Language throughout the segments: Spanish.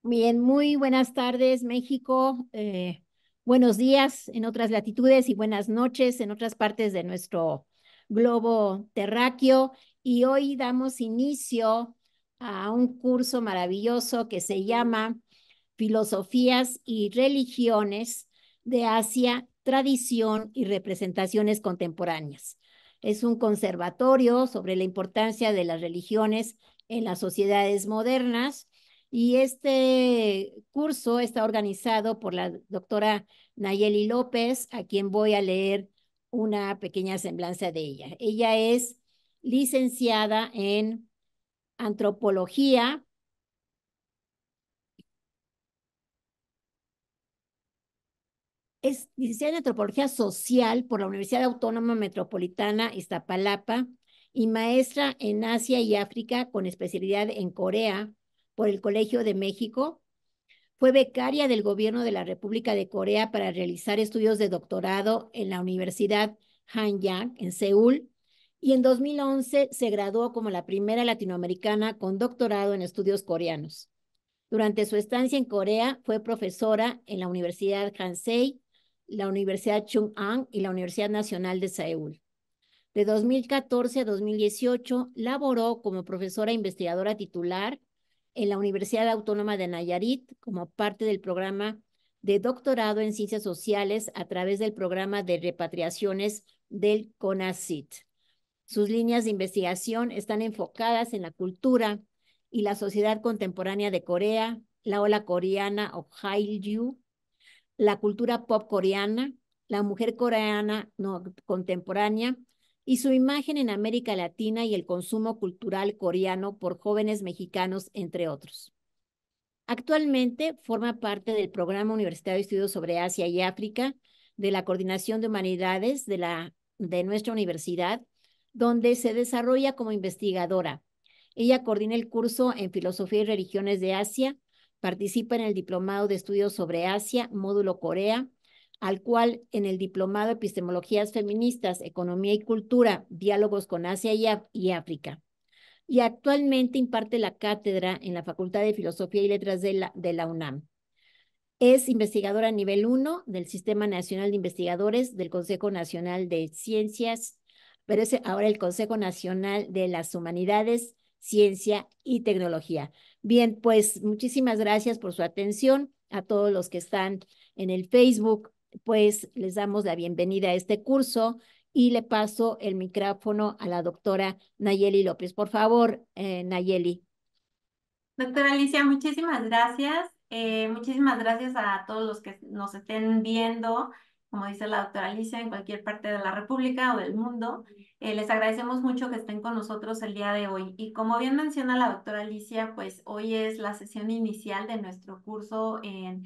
Bien, muy buenas tardes, México. Buenos días en otras latitudes y buenas noches en otras partes de nuestro globo terráqueo. Y hoy damos inicio a un curso maravilloso que se llama Filosofías y Religiones de Asia, Tradición y Representaciones Contemporáneas. Es un conservatorio sobre la importancia de las religiones en las sociedades modernas y este curso está organizado por la doctora Nayeli López, a quien voy a leer una pequeña semblanza de ella. Ella es licenciada en antropología. Es licenciada en Antropología Social por la Universidad Autónoma Metropolitana Iztapalapa y maestra en Asia y África con especialidad en Corea por el Colegio de México. Fue becaria del gobierno de la República de Corea para realizar estudios de doctorado en la Universidad Hanyang en Seúl y en 2011 se graduó como la primera latinoamericana con doctorado en estudios coreanos. Durante su estancia en Corea fue profesora en la Universidad Hansei, la Universidad Chung-Ang y la Universidad Nacional de Seúl. De 2014 a 2018 laboró como profesora investigadora titular en la Universidad Autónoma de Nayarit como parte del programa de doctorado en ciencias sociales a través del programa de repatriaciones del CONACYT. Sus líneas de investigación están enfocadas en la cultura y la sociedad contemporánea de Corea, la ola coreana o Hallyu, la cultura pop coreana, la mujer coreana no, contemporánea y su imagen en América Latina y el consumo cultural coreano por jóvenes mexicanos, entre otros. Actualmente forma parte del Programa Universitario de Estudios sobre Asia y África de la Coordinación de Humanidades de nuestra universidad, donde se desarrolla como investigadora. Ella coordina el curso en Filosofía y Religiones de Asia, participa en el Diplomado de Estudios sobre Asia, módulo Corea, al cual en el Diplomado Epistemologías Feministas, Economía y Cultura, Diálogos con Asia y África. Y actualmente imparte la cátedra en la Facultad de Filosofía y Letras de la UNAM. Es investigadora a nivel 1 del Sistema Nacional de Investigadores del Consejo Nacional de Ciencias, pero es ahora el Consejo Nacional de las Humanidades, Ciencia y Tecnología. Bien, pues muchísimas gracias por su atención. A todos los que están en el Facebook, pues les damos la bienvenida a este curso y le paso el micrófono a la doctora Nayeli López. Por favor, Nayeli. Doctora Alicia, muchísimas gracias. Muchísimas gracias a todos los que nos estén viendo, como dice la doctora Alicia, en cualquier parte de la República o del mundo. Les agradecemos mucho que estén con nosotros el día de hoy. Y como bien menciona la doctora Alicia, pues hoy es la sesión inicial de nuestro curso en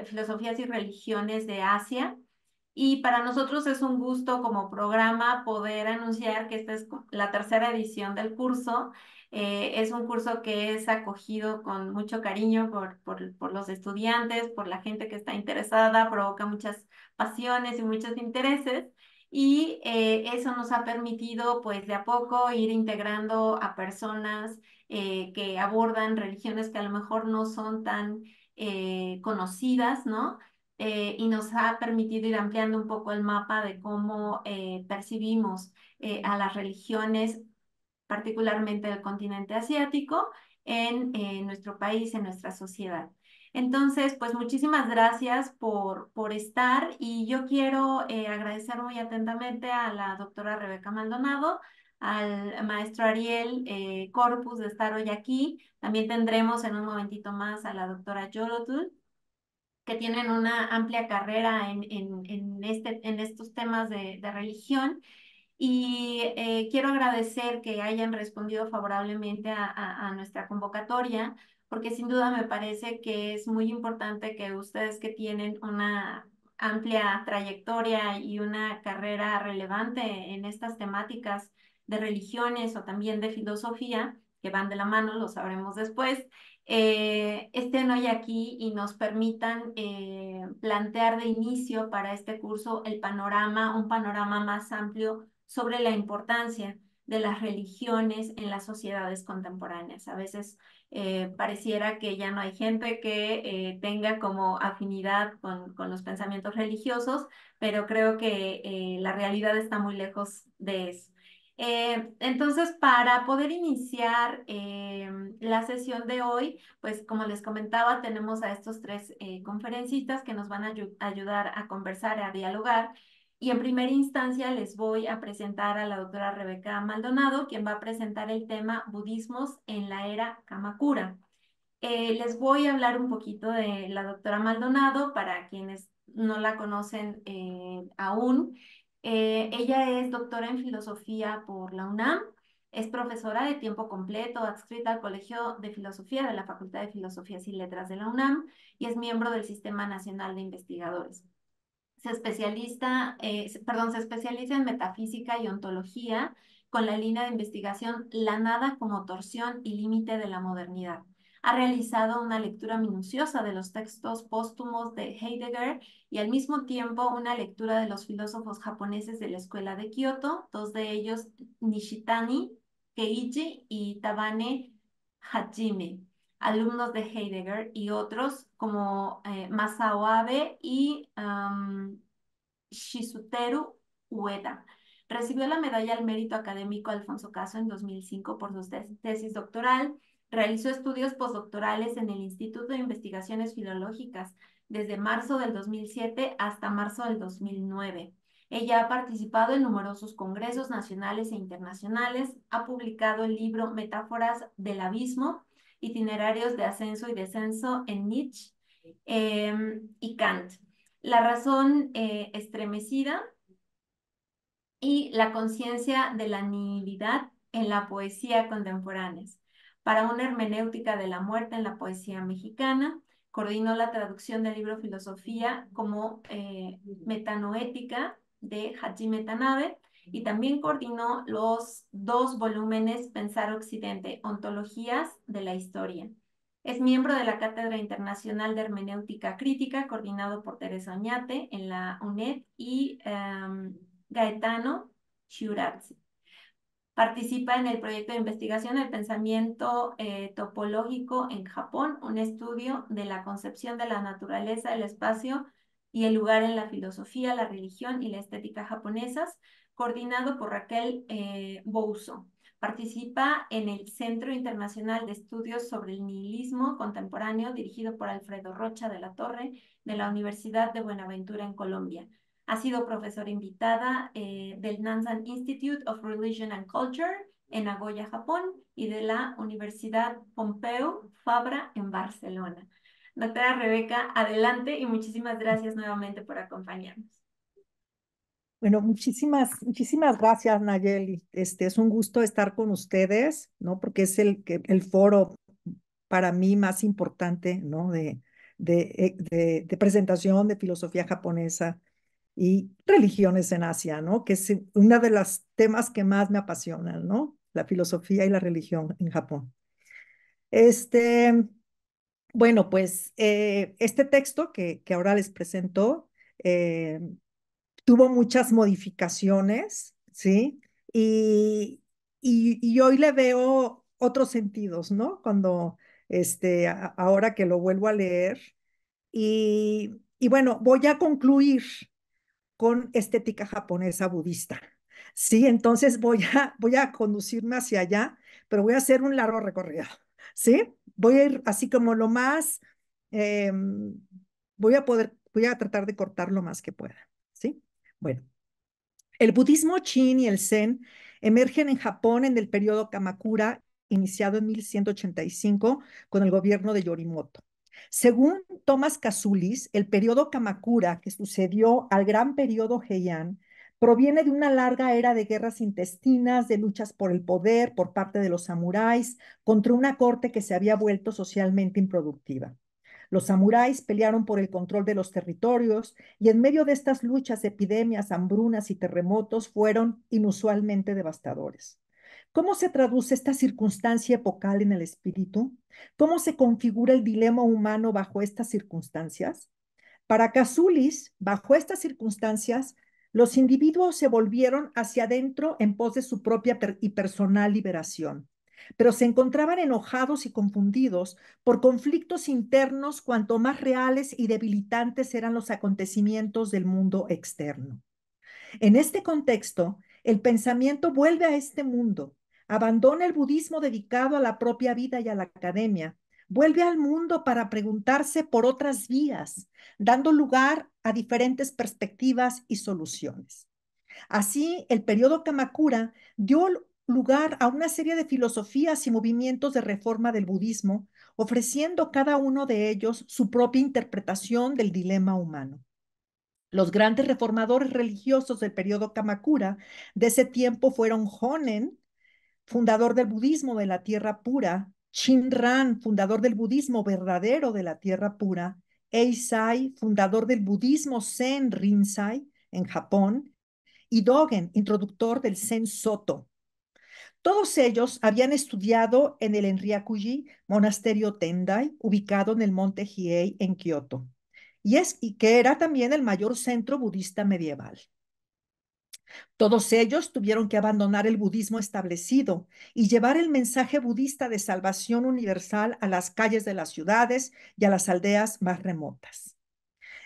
Filosofías y Religiones de Asia. Y para nosotros es un gusto como programa poder anunciar que esta es la tercera edición del curso. Es un curso que es acogido con mucho cariño por los estudiantes, por la gente que está interesada, provoca muchas pasiones y muchos intereses. Y eso nos ha permitido, pues, de a poco ir integrando a personas que abordan religiones que a lo mejor no son tan conocidas, ¿no? Y nos ha permitido ir ampliando un poco el mapa de cómo percibimos a las religiones, particularmente del continente asiático, en nuestro país, en nuestra sociedad. Entonces, pues muchísimas gracias por estar y yo quiero agradecer muy atentamente a la doctora Rebeca Maldonado, al maestro Ariel Corpus de estar hoy aquí. También tendremos en un momentito más a la doctora Yolotul, que tienen una amplia carrera en estos temas de religión. Y quiero agradecer que hayan respondido favorablemente a nuestra convocatoria, porque sin duda me parece que es muy importante que ustedes que tienen una amplia trayectoria y una carrera relevante en estas temáticas de religiones o también de filosofía, que van de la mano, lo sabremos después, estén hoy aquí y nos permitan plantear de inicio para este curso el panorama, un panorama más amplio sobre la importancia de las religiones en las sociedades contemporáneas. A veces pareciera que ya no hay gente que tenga como afinidad con los pensamientos religiosos, pero creo que la realidad está muy lejos de eso. Entonces, para poder iniciar la sesión de hoy, pues como les comentaba, tenemos a estos tres conferencistas que nos van a ayudar a conversar, a dialogar. Y en primera instancia les voy a presentar a la doctora Rebeca Maldonado, quien va a presentar el tema Budismos en la era Kamakura. Les voy a hablar un poquito de la doctora Maldonado para quienes no la conocen aún. Ella es doctora en filosofía por la UNAM, es profesora de tiempo completo adscrita al Colegio de Filosofía de la Facultad de Filosofías y Letras de la UNAM y es miembro del Sistema Nacional de Investigadores. Se especializa en metafísica y ontología con la línea de investigación La nada como torsión y límite de la modernidad. Ha realizado una lectura minuciosa de los textos póstumos de Heidegger y al mismo tiempo una lectura de los filósofos japoneses de la escuela de Kioto, dos de ellos Nishitani Keiji y Tabane Hajime, alumnos de Heidegger, y otros como Masao Abe y Shizuteru Ueda. Recibió la medalla al mérito académico Alfonso Caso en 2005 por su tesis doctoral. Realizó estudios postdoctorales en el Instituto de Investigaciones Filológicas desde marzo del 2007 hasta marzo del 2009. Ella ha participado en numerosos congresos nacionales e internacionales, ha publicado el libro Metáforas del Abismo, itinerarios de ascenso y descenso en Nietzsche y Kant. La razón estremecida y la conciencia de la nihilidad en la poesía contemporánea. Para una hermenéutica de la muerte en la poesía mexicana, coordinó la traducción del libro Filosofía como metanoética de Hajime Tanabe y también coordinó los 2 volúmenes Pensar Occidente, Ontologías de la Historia. Es miembro de la Cátedra Internacional de Hermenéutica Crítica, coordinado por Teresa Oñate en la UNED y Gaetano Shiuratsi. Participa en el proyecto de investigación El pensamiento topológico en Japón, un estudio de la concepción de la naturaleza, el espacio y el lugar en la filosofía, la religión y la estética japonesas, coordinado por Raquel Bouzo. Participa en el Centro Internacional de Estudios sobre el Nihilismo Contemporáneo, dirigido por Alfredo Rocha de la Torre, de la Universidad de Buenaventura en Colombia. Ha sido profesora invitada del Nanzan Institute of Religion and Culture en Nagoya, Japón, y de la Universidad Pompeu Fabra en Barcelona. Doctora Rebeca, adelante y muchísimas gracias nuevamente por acompañarnos. Bueno, muchísimas gracias, Nayeli. Es un gusto estar con ustedes, ¿no? Porque es el foro para mí más importante, ¿no? De presentación de filosofía japonesa y religiones en Asia, ¿no? Que es uno de los temas que más me apasionan, ¿no? La filosofía y la religión en Japón. Este, bueno, pues este texto que ahora les presento tuvo muchas modificaciones, ¿sí? Y, y hoy le veo otros sentidos, ¿no? Cuando, ahora que lo vuelvo a leer. Y bueno, voy a concluir con estética japonesa budista. Sí, entonces voy a conducirme hacia allá, pero voy a hacer un largo recorrido. ¿Sí? Voy a ir así como lo más, eh, voy a tratar de cortar lo más que pueda. ¿Sí? Bueno, el budismo Chin y el Zen emergen en Japón en el periodo Kamakura, iniciado en 1185 con el gobierno de Yorimoto. Según Thomas Kazulis, el periodo Kamakura, que sucedió al gran periodo Heian, proviene de una larga era de guerras intestinas, de luchas por el poder por parte de los samuráis contra una corte que se había vuelto socialmente improductiva. Los samuráis pelearon por el control de los territorios y en medio de estas luchas, epidemias, hambrunas y terremotos fueron inusualmente devastadores. ¿Cómo se traduce esta circunstancia epocal en el espíritu? ¿Cómo se configura el dilema humano bajo estas circunstancias? Para Casulis, bajo estas circunstancias, Los individuos se volvieron hacia adentro en pos de su propia y personal liberación, pero se encontraban enojados y confundidos por conflictos internos cuanto más reales y debilitantes eran los acontecimientos del mundo externo. En este contexto, el pensamiento vuelve a este mundo, abandona el budismo dedicado a la propia vida y a la academia, vuelve al mundo para preguntarse por otras vías, dando lugar a diferentes perspectivas y soluciones. Así, el periodo Kamakura dio lugar a una serie de filosofías y movimientos de reforma del budismo, ofreciendo cada uno de ellos su propia interpretación del dilema humano. Los grandes reformadores religiosos del periodo Kamakura de ese tiempo fueron Honen, fundador del budismo de la tierra pura; Shinran, fundador del budismo verdadero de la tierra pura; Eisai, fundador del budismo Zen Rinzai en Japón; y Dogen, introductor del Zen Soto. Todos ellos habían estudiado en el Enryakuji, monasterio Tendai, ubicado en el monte Hiei en Kioto, y que era también el mayor centro budista medieval. Todos ellos tuvieron que abandonar el budismo establecido y llevar el mensaje budista de salvación universal a las calles de las ciudades y a las aldeas más remotas.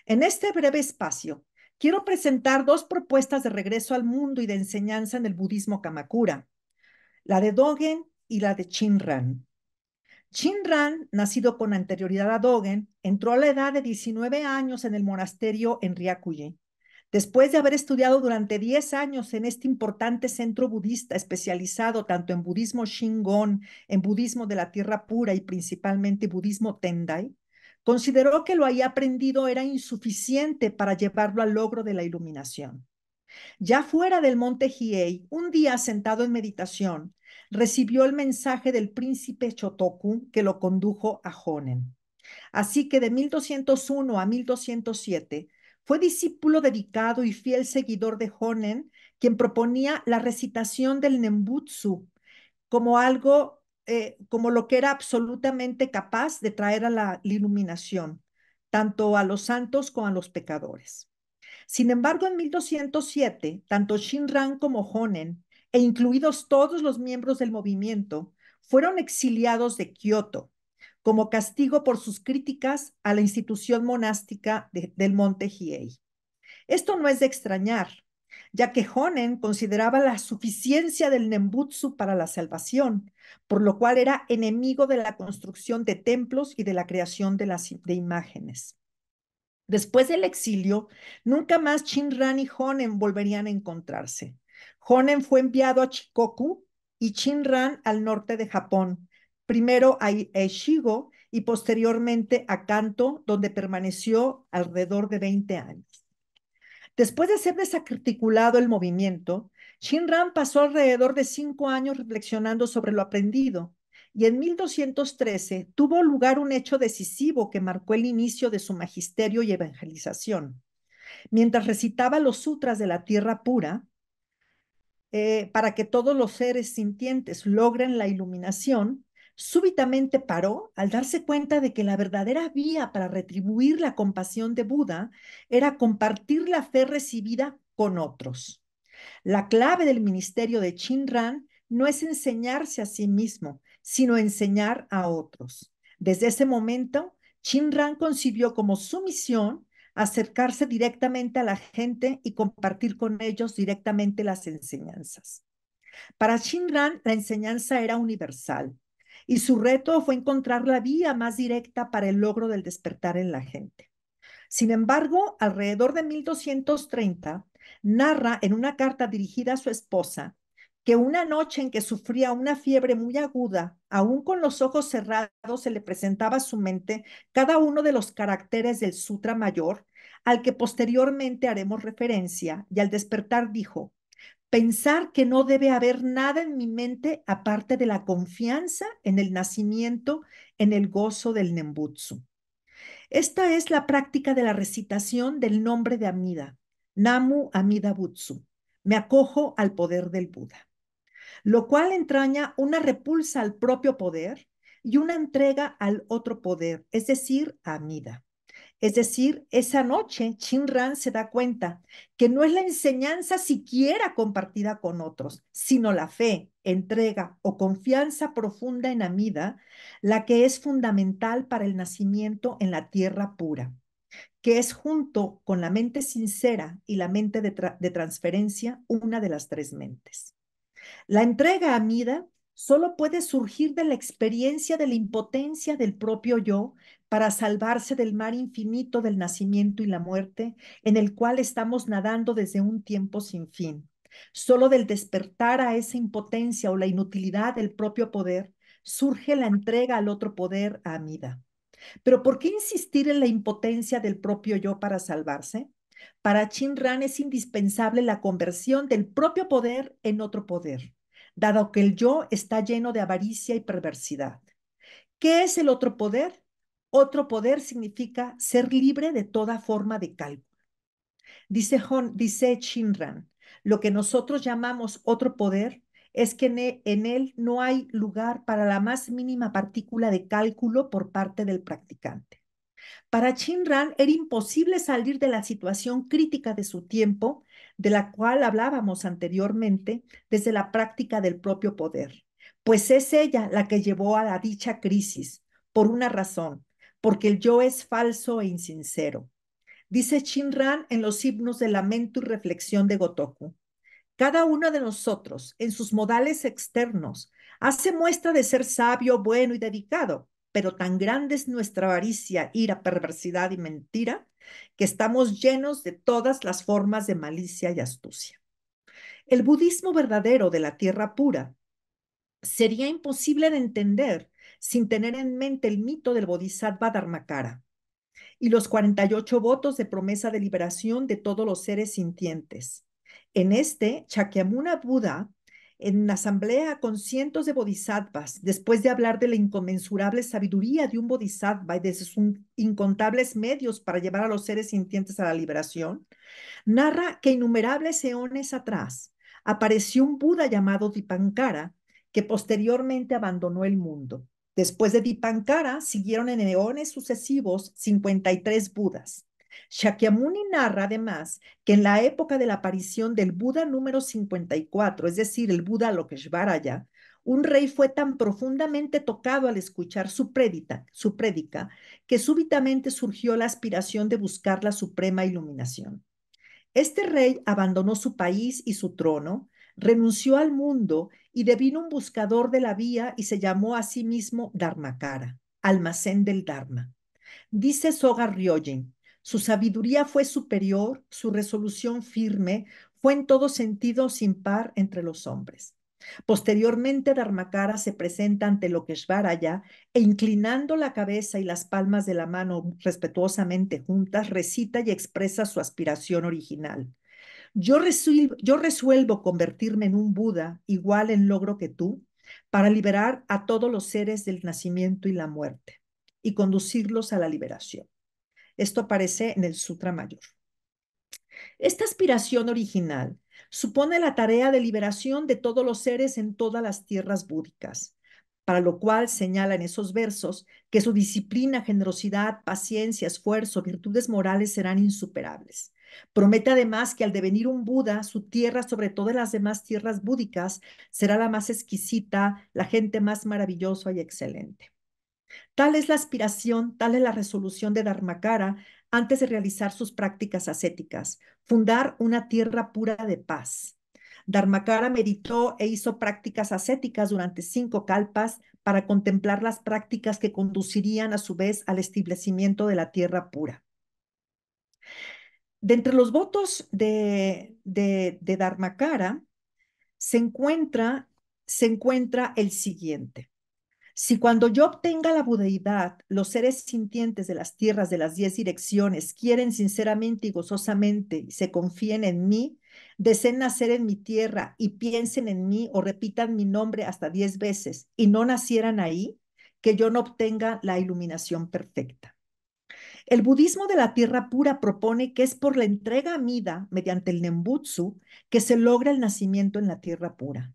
En este breve espacio, quiero presentar dos propuestas de regreso al mundo y de enseñanza en el budismo Kamakura, la de Dogen y la de Shinran. Shinran, nacido con anterioridad a Dogen, entró a la edad de 19 años en el monasterio en Ryakuji. Después de haber estudiado durante 10 años en este importante centro budista especializado tanto en budismo Shingon, en budismo de la tierra pura y principalmente budismo Tendai, consideró que lo ahí aprendido era insuficiente para llevarlo al logro de la iluminación. Ya fuera del monte Hiei, un día sentado en meditación, recibió el mensaje del príncipe Shotoku que lo condujo a Honen. Así que de 1201 a 1207 fue discípulo dedicado y fiel seguidor de Honen, quien proponía la recitación del Nembutsu como algo, como lo que era absolutamente capaz de traer a la iluminación, tanto a los santos como a los pecadores. Sin embargo, en 1207, tanto Shinran como Honen, e incluidos todos los miembros del movimiento, fueron exiliados de Kioto como castigo por sus críticas a la institución monástica del monte Hiei. Esto no es de extrañar, ya que Honen consideraba la suficiencia del Nembutsu para la salvación, por lo cual era enemigo de la construcción de templos y de la creación de imágenes. Después del exilio, nunca más Shinran y Honen volverían a encontrarse. Honen fue enviado a Shikoku y Shinran al norte de Japón, primero a Eishigo y posteriormente a Kanto, donde permaneció alrededor de 20 años. Después de ser desarticulado el movimiento, Shinran pasó alrededor de 5 años reflexionando sobre lo aprendido, y en 1213 tuvo lugar un hecho decisivo que marcó el inicio de su magisterio y evangelización. Mientras recitaba los sutras de la tierra pura, para que todos los seres sintientes logren la iluminación, súbitamente paró al darse cuenta de que la verdadera vía para retribuir la compasión de Buda era compartir la fe recibida con otros. La clave del ministerio de Shinran no es enseñarse a sí mismo, sino enseñar a otros. Desde ese momento, Shinran concibió como su misión acercarse directamente a la gente y compartir con ellos directamente las enseñanzas. Para Shinran, la enseñanza era universal y su reto fue encontrar la vía más directa para el logro del despertar en la gente. Sin embargo, alrededor de 1230, narra en una carta dirigida a su esposa que una noche en que sufría una fiebre muy aguda, aún con los ojos cerrados, se le presentaba a su mente cada uno de los caracteres del Sutra Mayor, al que posteriormente haremos referencia, y al despertar dijo: pensar que no debe haber nada en mi mente aparte de la confianza en el nacimiento, en el gozo del Nembutsu. Esta es la práctica de la recitación del nombre de Amida, Namu Amida Butsu. Me acojo al poder del Buda, lo cual entraña una repulsa al propio poder y una entrega al otro poder, es decir, a Amida. Es decir, esa noche Shinran se da cuenta que no es la enseñanza siquiera compartida con otros, sino la fe, entrega o confianza profunda en Amida la que es fundamental para el nacimiento en la tierra pura, que es junto con la mente sincera y la mente de transferencia una de las tres mentes. La entrega a Amida solo puede surgir de la experiencia de la impotencia del propio yo para salvarse del mar infinito del nacimiento y la muerte en el cual estamos nadando desde un tiempo sin fin. Solo del despertar a esa impotencia o la inutilidad del propio poder surge la entrega al otro poder, a Amida. Pero ¿por qué insistir en la impotencia del propio yo para salvarse? Para Shinran es indispensable la conversión del propio poder en otro poder, dado que el yo está lleno de avaricia y perversidad. ¿Qué es el otro poder? Otro poder significa ser libre de toda forma de cálculo. Dice Shinran, lo que nosotros llamamos otro poder es que en él no hay lugar para la más mínima partícula de cálculo por parte del practicante. Para Shinran era imposible salir de la situación crítica de su tiempo, de la cual hablábamos anteriormente, desde la práctica del propio poder, pues es ella la que llevó a la dicha crisis, por una razón, porque el yo es falso e insincero. Dice Shinran en los himnos de lamento y reflexión de Gotoku. Cada uno de nosotros, en sus modales externos, hace muestra de ser sabio, bueno y dedicado, pero tan grande es nuestra avaricia, ira, perversidad y mentira, que estamos llenos de todas las formas de malicia y astucia. El budismo verdadero de la tierra pura sería imposible de entender sin tener en mente el mito del Bodhisattva Dharmakara y los 48 votos de promesa de liberación de todos los seres sintientes. En este, Shakyamuni Buda, en asamblea con cientos de bodhisattvas, después de hablar de la inconmensurable sabiduría de un bodhisattva y de sus incontables medios para llevar a los seres sintientes a la liberación, narra que innumerables eones atrás apareció un Buda llamado Dipankara, que posteriormente abandonó el mundo. Después de Dipankara, siguieron en eones sucesivos 53 Budas. Shakyamuni narra además que en la época de la aparición del Buda número 54, es decir, el Buda Lokeshvaraya, un rey fue tan profundamente tocado al escuchar su prédica que súbitamente surgió la aspiración de buscar la suprema iluminación. Este rey abandonó su país y su trono, renunció al mundo y devino un buscador de la vía y se llamó a sí mismo Dharmakara, almacén del Dharma. Dice Soga Ryojin, su sabiduría fue superior, su resolución firme, fue en todo sentido sin par entre los hombres. Posteriormente, Dharmakara se presenta ante Lokeshvaraya e inclinando la cabeza y las palmas de la mano respetuosamente juntas, recita y expresa su aspiración original. Yo resuelvo convertirme en un Buda igual en logro que tú para liberar a todos los seres del nacimiento y la muerte y conducirlos a la liberación. Esto aparece en el Sutra Mayor. Esta aspiración original supone la tarea de liberación de todos los seres en todas las tierras búdicas, para lo cual señala en esos versos que su disciplina, generosidad, paciencia, esfuerzo, virtudes morales serán insuperables. Promete además que al devenir un Buda, su tierra, sobre todas las demás tierras búdicas, será la más exquisita, la gente más maravillosa y excelente. Tal es la aspiración, tal es la resolución de Dharmakara antes de realizar sus prácticas ascéticas, fundar una tierra pura de paz. Dharmakara meditó e hizo prácticas ascéticas durante 5 kalpas para contemplar las prácticas que conducirían a su vez al establecimiento de la tierra pura. De entre los votos de Dharmakara se encuentra el siguiente. Si cuando yo obtenga la budeidad, los seres sintientes de las tierras de las 10 direcciones quieren sinceramente y gozosamente y se confíen en mí, deseen nacer en mi tierra y piensen en mí o repitan mi nombre hasta 10 veces y no nacieran ahí, que yo no obtenga la iluminación perfecta. El budismo de la tierra pura propone que es por la entrega amida mediante el Nembutsu que se logra el nacimiento en la tierra pura.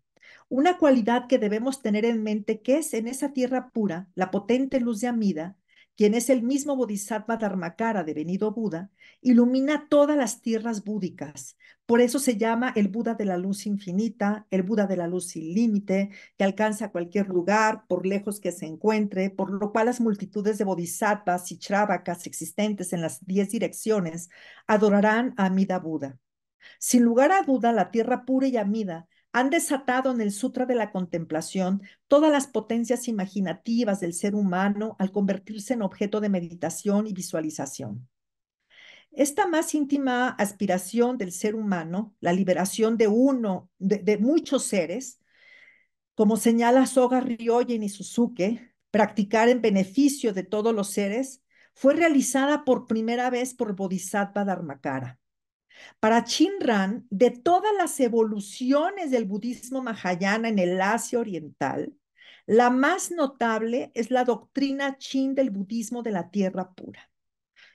Una cualidad que debemos tener en mente que es en esa tierra pura, la potente luz de Amida, quien es el mismo Bodhisattva Dharmakara devenido Buda, ilumina todas las tierras búdicas. Por eso se llama el Buda de la luz infinita, el Buda de la luz sin límite, que alcanza cualquier lugar, por lejos que se encuentre, por lo cual las multitudes de bodhisattvas y shravakas existentes en las 10 direcciones adorarán a Amida Buda. Sin lugar a duda, la tierra pura y Amida han desatado en el Sutra de la Contemplación todas las potencias imaginativas del ser humano al convertirse en objeto de meditación y visualización. Esta más íntima aspiración del ser humano, la liberación de muchos seres, como señala Soga Ryogen y Suzuki, practicar en beneficio de todos los seres, fue realizada por primera vez por Bodhisattva Dharmakara. Para Chinran, de todas las evoluciones del budismo mahayana en el Asia Oriental, la más notable es la doctrina Chin del budismo de la tierra pura.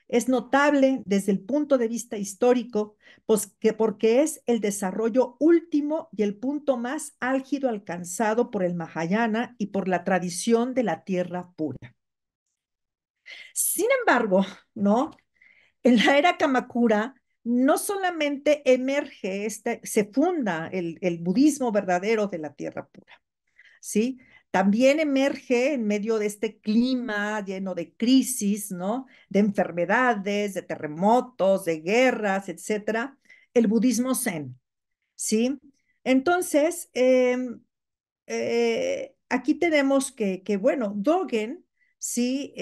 Es notable desde el punto de vista histórico, pues porque es el desarrollo último y el punto más álgido alcanzado por el Mahayana y por la tradición de la tierra pura. Sin embargo, ¿no? En la era Kamakura, no solamente emerge, se funda el budismo verdadero de la tierra pura, ¿sí? También emerge en medio de este clima lleno de crisis, ¿no? De enfermedades, de terremotos, de guerras, etcétera, el budismo zen, ¿sí? Entonces, aquí tenemos bueno, Dogen, sí,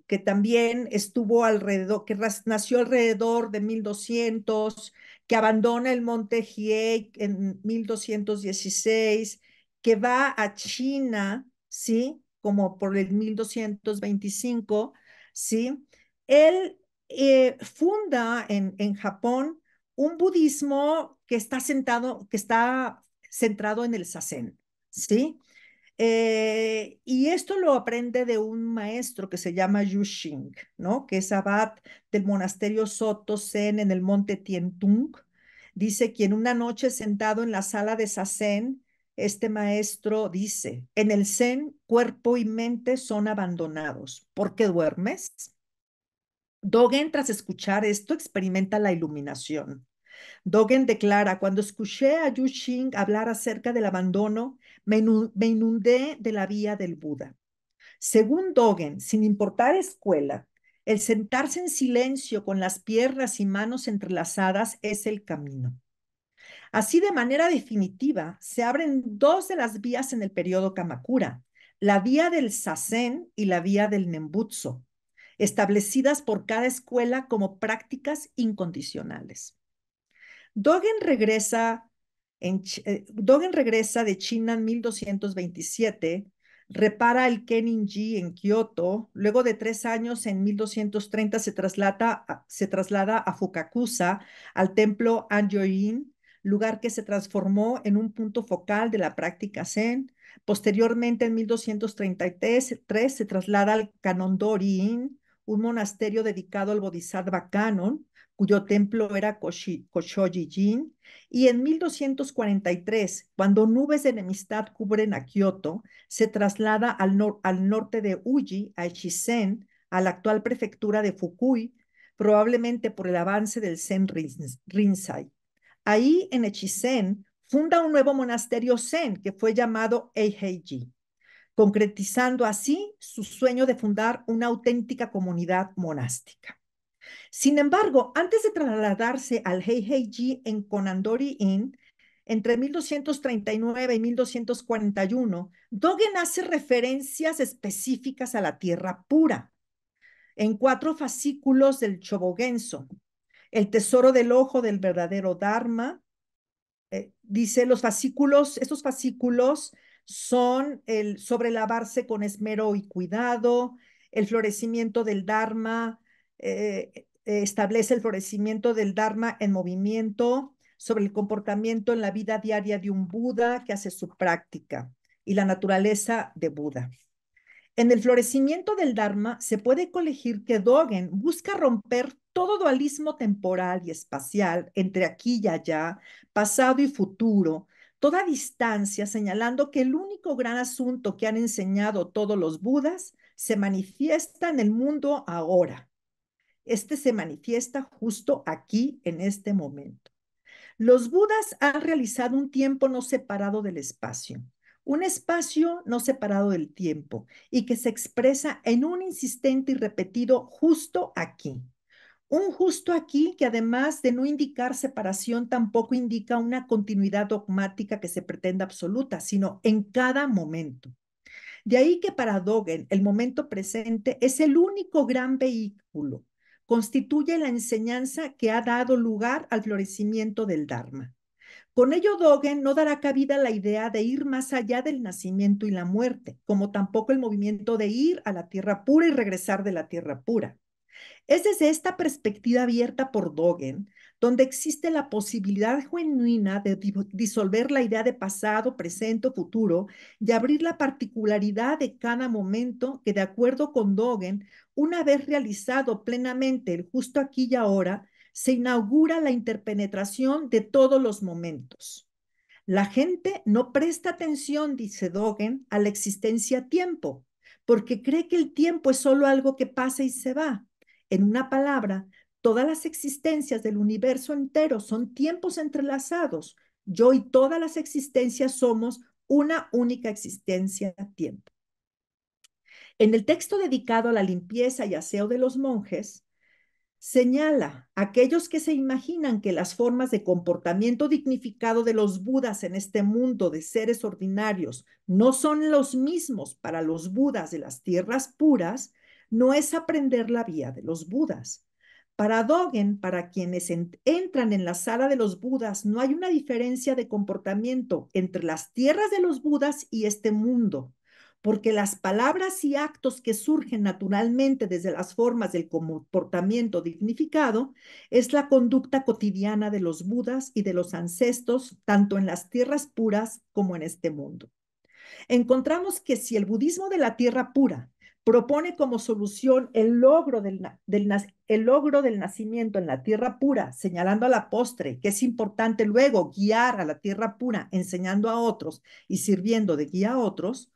que también estuvo alrededor, que nació alrededor de 1200, que abandona el monte Hiei en 1216, que va a China, sí, como por el 1225, sí. Él funda en Japón un budismo que está centrado en el Zazen, ¿sí? Y esto lo aprende de un maestro que se llama Yu Xing, ¿no? Que es abad del monasterio Soto Zen en el monte Tiantung. Dice que en una noche sentado en la sala de Zazen, este maestro dice, en el Zen, cuerpo y mente son abandonados. ¿Por qué duermes? Dogen, tras escuchar esto, experimenta la iluminación. Dogen declara, cuando escuché a Yu Xing hablar acerca del abandono, me inundé de la vía del Buda. Según Dogen, sin importar escuela, el sentarse en silencio con las piernas y manos entrelazadas es el camino. Así, de manera definitiva, se abren dos de las vías en el periodo Kamakura, la vía del Zazen y la vía del Nembutsu, establecidas por cada escuela como prácticas incondicionales. Dogen regresa de China en 1227, repara el Kennin-ji en Kioto, luego de 3 años en 1230 se traslada a Fukakusa, al templo Anjo-in, lugar que se transformó en un punto focal de la práctica Zen. Posteriormente, en 1233, se traslada al Kanondori-in, un monasterio dedicado al Bodhisattva Kanon, cuyo templo era Koshoji-jin, y en 1243, cuando nubes de enemistad cubren a Kioto, se traslada al norte de Uji, a Echizen, a la actual prefectura de Fukui, probablemente por el avance del Zen Rinzai. Ahí, en Echizen, funda un nuevo monasterio Zen que fue llamado Eiheiji, concretizando así su sueño de fundar una auténtica comunidad monástica. Sin embargo, antes de trasladarse al Heiheiji en Konandori-in, entre 1239 y 1241, Dogen hace referencias específicas a la tierra pura en 4 fascículos del Shobogenzo, el tesoro del ojo del verdadero Dharma. Dice, estos fascículos son sobre lavarse con esmero y cuidado, el florecimiento del Dharma, establece el florecimiento del Dharma en movimiento, sobre el comportamiento en la vida diaria de un Buda que hace su práctica y la naturaleza de Buda. En el florecimiento del Dharma se puede colegir que Dogen busca romper todo dualismo temporal y espacial entre aquí y allá, pasado y futuro, toda distancia, señalando que el único gran asunto que han enseñado todos los Budas se manifiesta en el mundo ahora. Este se manifiesta justo aquí, en este momento. Los Budas han realizado un tiempo no separado del espacio, un espacio no separado del tiempo y que se expresa en un insistente y repetido justo aquí. Un justo aquí que además de no indicar separación, tampoco indica una continuidad dogmática que se pretenda absoluta, sino en cada momento. De ahí que para Dogen el momento presente es el único gran vehículo, constituye la enseñanza que ha dado lugar al florecimiento del Dharma. Con ello, Dogen no dará cabida a la idea de ir más allá del nacimiento y la muerte, como tampoco el movimiento de ir a la tierra pura y regresar de la tierra pura. Es desde esta perspectiva abierta por Dogen donde existe la posibilidad genuina de disolver la idea de pasado, presente o futuro y abrir la particularidad de cada momento que, de acuerdo con Dogen, una vez realizado plenamente el justo aquí y ahora, se inaugura la interpenetración de todos los momentos. La gente no presta atención, dice Dogen, a la existencia tiempo, porque cree que el tiempo es solo algo que pasa y se va. En una palabra, todas las existencias del universo entero son tiempos entrelazados. Yo y todas las existencias somos una única existencia tiempo. En el texto dedicado a la limpieza y aseo de los monjes, señala a aquellos que se imaginan que las formas de comportamiento dignificado de los Budas en este mundo de seres ordinarios no son los mismos para los Budas de las tierras puras, no es aprender la vía de los Budas. Para Dogen, para quienes entran en la sala de los Budas, no hay una diferencia de comportamiento entre las tierras de los Budas y este mundo, porque las palabras y actos que surgen naturalmente desde las formas del comportamiento dignificado es la conducta cotidiana de los Budas y de los ancestros, tanto en las tierras puras como en este mundo. Encontramos que si el budismo de la tierra pura propone como solución el logro del nacimiento en la tierra pura, señalando a la postre que es importante luego guiar a la tierra pura, enseñando a otros y sirviendo de guía a otros,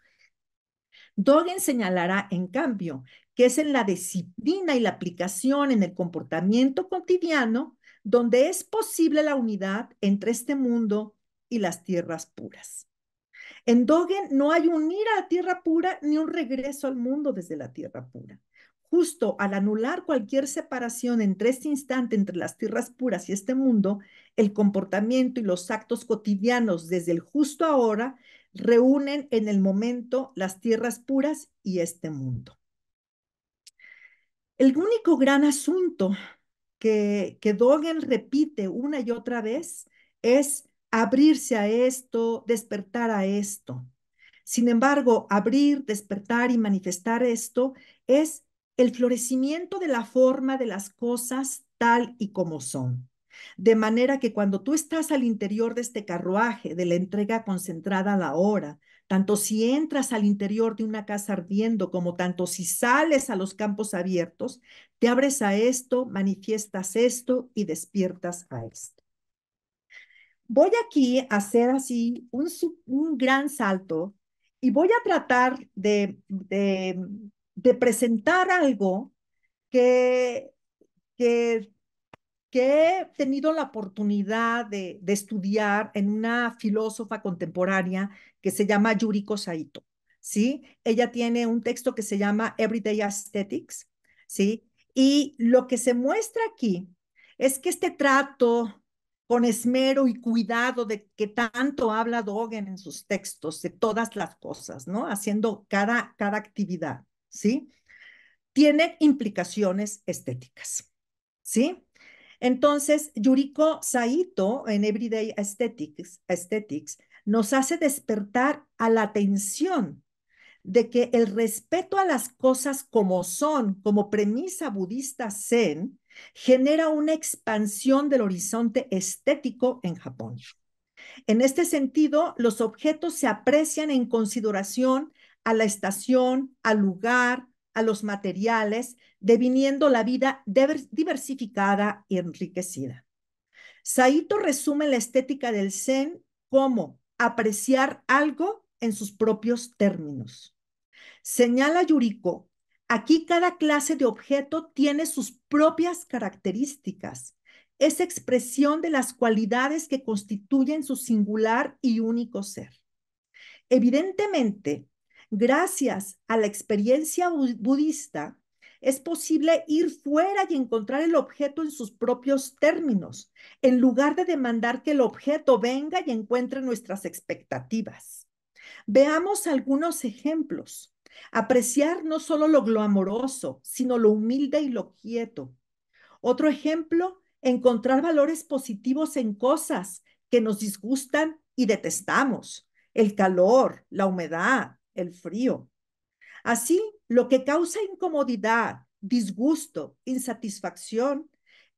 Dogen señalará, en cambio, que es en la disciplina y la aplicación en el comportamiento cotidiano donde es posible la unidad entre este mundo y las tierras puras. En Dogen no hay un ir a la tierra pura ni un regreso al mundo desde la tierra pura. Justo al anular cualquier separación entre este instante, entre las tierras puras y este mundo, el comportamiento y los actos cotidianos desde el justo ahora reúnen en el momento las tierras puras y este mundo. El único gran asunto que Dogen repite una y otra vez es abrirse a esto, despertar a esto. Sin embargo, abrir, despertar y manifestar esto es el florecimiento de la forma de las cosas tal y como son. De manera que cuando tú estás al interior de este carruaje, de la entrega concentrada a la hora, tanto si entras al interior de una casa ardiendo como tanto si sales a los campos abiertos, te abres a esto, manifiestas esto y despiertas a esto. Voy aquí a hacer así un gran salto y voy a tratar de presentar algo que, que, que he tenido la oportunidad de estudiar en una filósofa contemporánea que se llama Yuriko Saito, ¿sí? Ella tiene un texto que se llama Everyday Aesthetics, ¿sí? Y lo que se muestra aquí es que este trato con esmero y cuidado de que tanto habla Dogen en sus textos, de todas las cosas, ¿no? Haciendo cada actividad, ¿sí? Tiene implicaciones estéticas, ¿sí? Entonces, Yuriko Saito en Everyday Aesthetics nos hace despertar a la atención de que el respeto a las cosas como son, como premisa budista zen, genera una expansión del horizonte estético en Japón. En este sentido, los objetos se aprecian en consideración a la estación, al lugar, a los materiales, deviniendo la vida diversificada y enriquecida. Saito resume la estética del Zen como apreciar algo en sus propios términos. Señala Yuriko, aquí cada clase de objeto tiene sus propias características. Es expresión de las cualidades que constituyen su singular y único ser. Evidentemente, gracias a la experiencia budista, es posible ir fuera y encontrar el objeto en sus propios términos, en lugar de demandar que el objeto venga y encuentre nuestras expectativas. Veamos algunos ejemplos. Apreciar no solo lo glamoroso, sino lo humilde y lo quieto. Otro ejemplo, encontrar valores positivos en cosas que nos disgustan y detestamos. El calor, la humedad, el frío. Así, lo que causa incomodidad, disgusto, insatisfacción,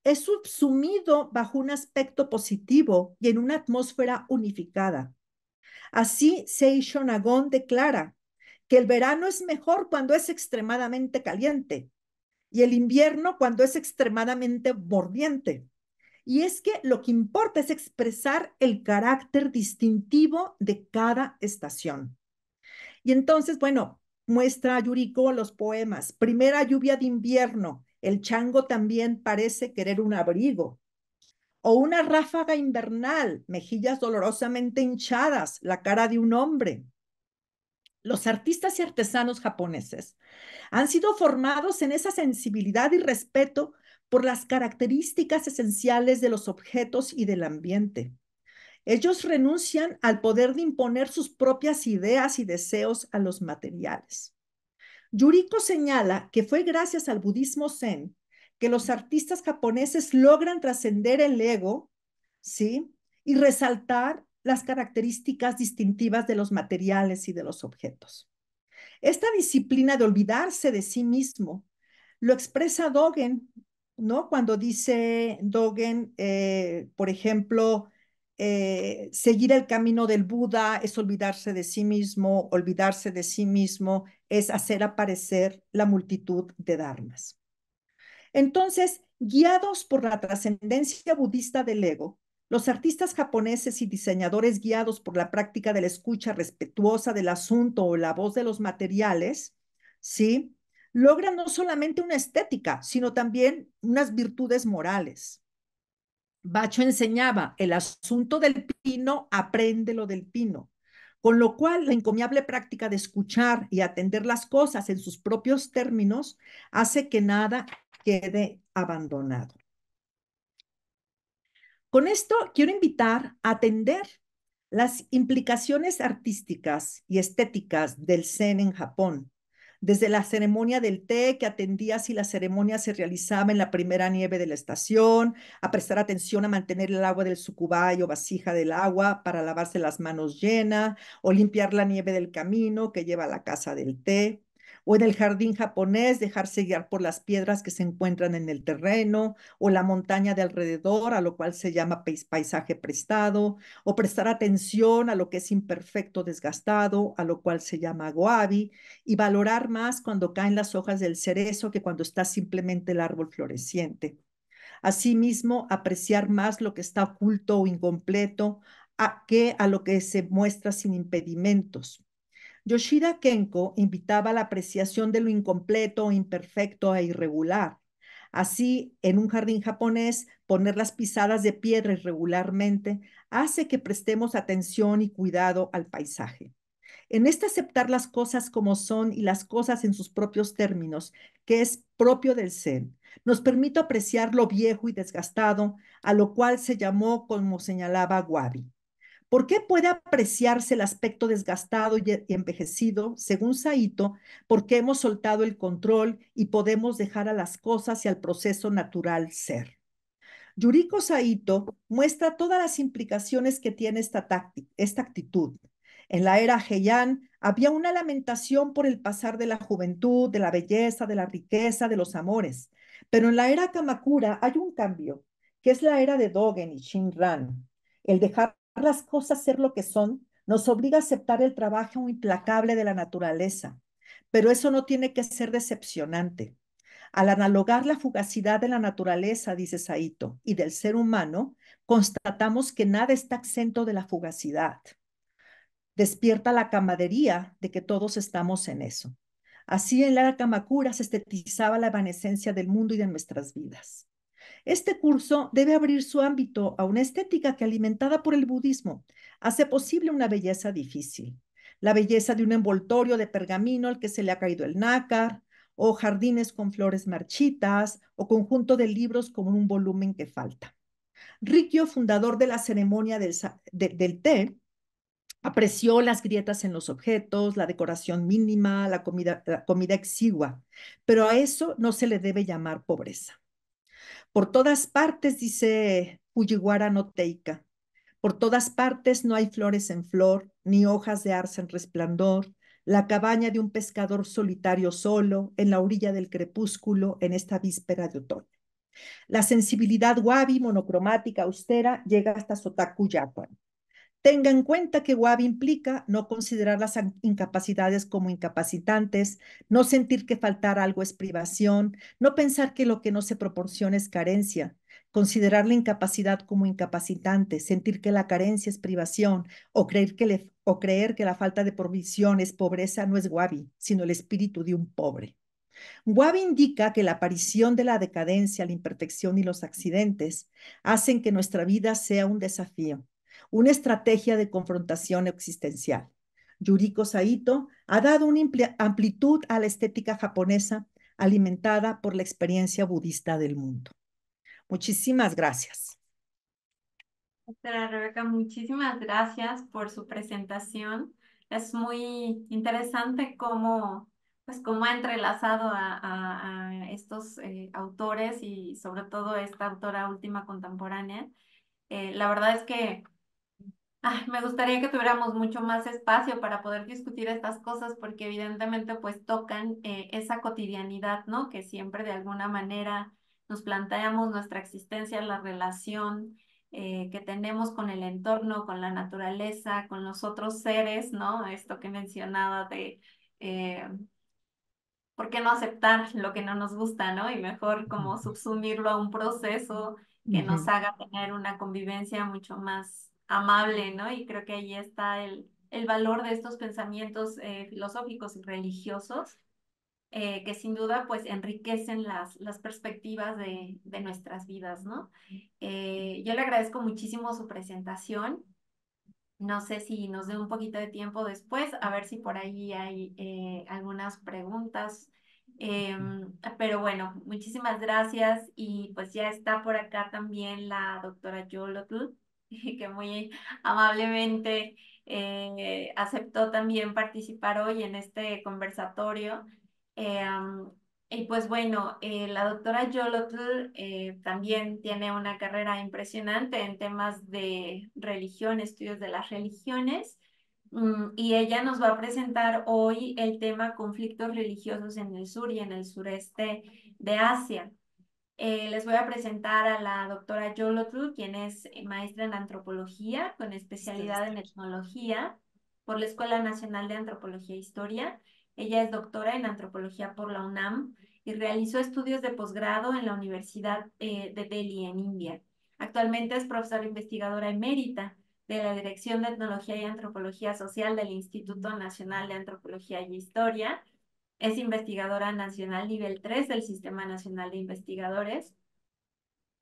es subsumido bajo un aspecto positivo y en una atmósfera unificada. Así, Seisho Nagon declara que el verano es mejor cuando es extremadamente caliente y el invierno cuando es extremadamente mordiente. Y es que lo que importa es expresar el carácter distintivo de cada estación. Y entonces, bueno, muestra Yuriko los poemas. Primera lluvia de invierno, el chango también parece querer un abrigo. O una ráfaga invernal, mejillas dolorosamente hinchadas, la cara de un hombre. Los artistas y artesanos japoneses han sido formados en esa sensibilidad y respeto por las características esenciales de los objetos y del ambiente. Ellos renuncian al poder de imponer sus propias ideas y deseos a los materiales. Yuriko señala que fue gracias al budismo zen que los artistas japoneses logran trascender el ego, ¿sí? Y resaltar las características distintivas de los materiales y de los objetos. Esta disciplina de olvidarse de sí mismo lo expresa Dogen, ¿no? Cuando dice Dogen, por ejemplo, seguir el camino del Buda es olvidarse de sí mismo es hacer aparecer la multitud de dharmas. Entonces, guiados por la trascendencia budista del ego, los artistas japoneses y diseñadores guiados por la práctica de la escucha respetuosa del asunto o la voz de los materiales, ¿sí? Logran no solamente una estética, sino también unas virtudes morales. Bacho enseñaba, el asunto del pino, aprende lo del pino. Con lo cual, la encomiable práctica de escuchar y atender las cosas en sus propios términos hace que nada quede abandonado. Con esto quiero invitar a atender las implicaciones artísticas y estéticas del Zen en Japón, desde la ceremonia del té que atendía si la ceremonia se realizaba en la primera nieve de la estación, a prestar atención a mantener el agua del sukubai o vasija del agua para lavarse las manos llena, o limpiar la nieve del camino que lleva a la casa del té, o en el jardín japonés dejarse guiar por las piedras que se encuentran en el terreno, o la montaña de alrededor, a lo cual se llama paisaje prestado, o prestar atención a lo que es imperfecto, desgastado, a lo cual se llama goabi, y valorar más cuando caen las hojas del cerezo que cuando está simplemente el árbol floreciente. Asimismo, apreciar más lo que está oculto o incompleto que a lo que se muestra sin impedimentos. Yoshida Kenko invitaba a la apreciación de lo incompleto, imperfecto e irregular. Así, en un jardín japonés, poner las pisadas de piedra irregularmente hace que prestemos atención y cuidado al paisaje. En este aceptar las cosas como son y las cosas en sus propios términos, que es propio del Zen, nos permite apreciar lo viejo y desgastado, a lo cual se llamó, como señalaba, wabi. ¿Por qué puede apreciarse el aspecto desgastado y envejecido? Según Saito, porque hemos soltado el control y podemos dejar a las cosas y al proceso natural ser. Yuriko Saito muestra todas las implicaciones que tiene esta actitud. En la era Heian había una lamentación por el pasar de la juventud, de la belleza, de la riqueza, de los amores. Pero en la era Kamakura hay un cambio, que es la era de Dogen y Shinran. El dejar las cosas ser lo que son nos obliga a aceptar el trabajo implacable de la naturaleza. Pero eso no tiene que ser decepcionante. Al analogar la fugacidad de la naturaleza, dice Saito, y del ser humano, constatamos que nada está exento de la fugacidad. Despierta la camaradería de que todos estamos en eso. Así en la Kamakura se estetizaba la evanescencia del mundo y de nuestras vidas. Este curso debe abrir su ámbito a una estética que, alimentada por el budismo, hace posible una belleza difícil. La belleza de un envoltorio de pergamino al que se le ha caído el nácar, o jardines con flores marchitas, o conjunto de libros con un volumen que falta. Rikyo, fundador de la ceremonia del té, apreció las grietas en los objetos, la decoración mínima, la comida exigua, pero a eso no se le debe llamar pobreza. Por todas partes, dice Fujiwara no Teika, por todas partes no hay flores en flor, ni hojas de arce en resplandor, la cabaña de un pescador solitario solo, en la orilla del crepúsculo, en esta víspera de otoño. La sensibilidad wabi, monocromática, austera, llega hasta Sotaku Yakuan. Tenga en cuenta que WAB implica no considerar las incapacidades como incapacitantes, no sentir que faltar algo es privación, no pensar que lo que no se proporciona es carencia, considerar la incapacidad como incapacitante, sentir que la carencia es privación o creer que la falta de provisión es pobreza no es WABI, sino el espíritu de un pobre. WABI indica que la aparición de la decadencia, la imperfección y los accidentes hacen que nuestra vida sea un desafío, una estrategia de confrontación existencial. Yuriko Saito ha dado una amplitud a la estética japonesa alimentada por la experiencia budista del mundo. Muchísimas gracias. Doctora Rebeca, muchísimas gracias por su presentación. Es muy interesante cómo ha entrelazado a estos autores y sobre todo esta autora última contemporánea. La verdad es que me gustaría que tuviéramos mucho más espacio para poder discutir estas cosas porque evidentemente pues tocan esa cotidianidad, ¿no? Que siempre de alguna manera nos planteamos nuestra existencia, la relación que tenemos con el entorno, con la naturaleza, con los otros seres, ¿no? Esto que mencionaba de eh, ¿por qué no aceptar lo que no nos gusta, ¿no? Y mejor como subsumirlo a un proceso que nos haga tener una convivencia mucho más amable, ¿no? Y creo que ahí está el valor de estos pensamientos filosóficos y religiosos, que sin duda pues enriquecen las perspectivas de nuestras vidas, ¿no? Yo le agradezco muchísimo su presentación. No sé si nos dé un poquito de tiempo después, a ver si por ahí hay algunas preguntas. Pero bueno, muchísimas gracias y pues ya está por acá también la doctora Yolotl, que muy amablemente aceptó también participar hoy en este conversatorio. Y pues bueno, la doctora Yolotl también tiene una carrera impresionante en temas de religión, estudios de las religiones, y ella nos va a presentar hoy el tema conflictos religiosos en el sur y en el sureste de Asia. Les voy a presentar a la doctora Yolotl, quien es maestra en antropología con especialidad en etnología por la Escuela Nacional de Antropología e Historia. Ella es doctora en antropología por la UNAM y realizó estudios de posgrado en la Universidad de Delhi, en India. Actualmente es profesora investigadora emérita de la Dirección de Etnología y Antropología Social del Instituto Nacional de Antropología y Historia. Es investigadora nacional nivel 3 del Sistema Nacional de Investigadores.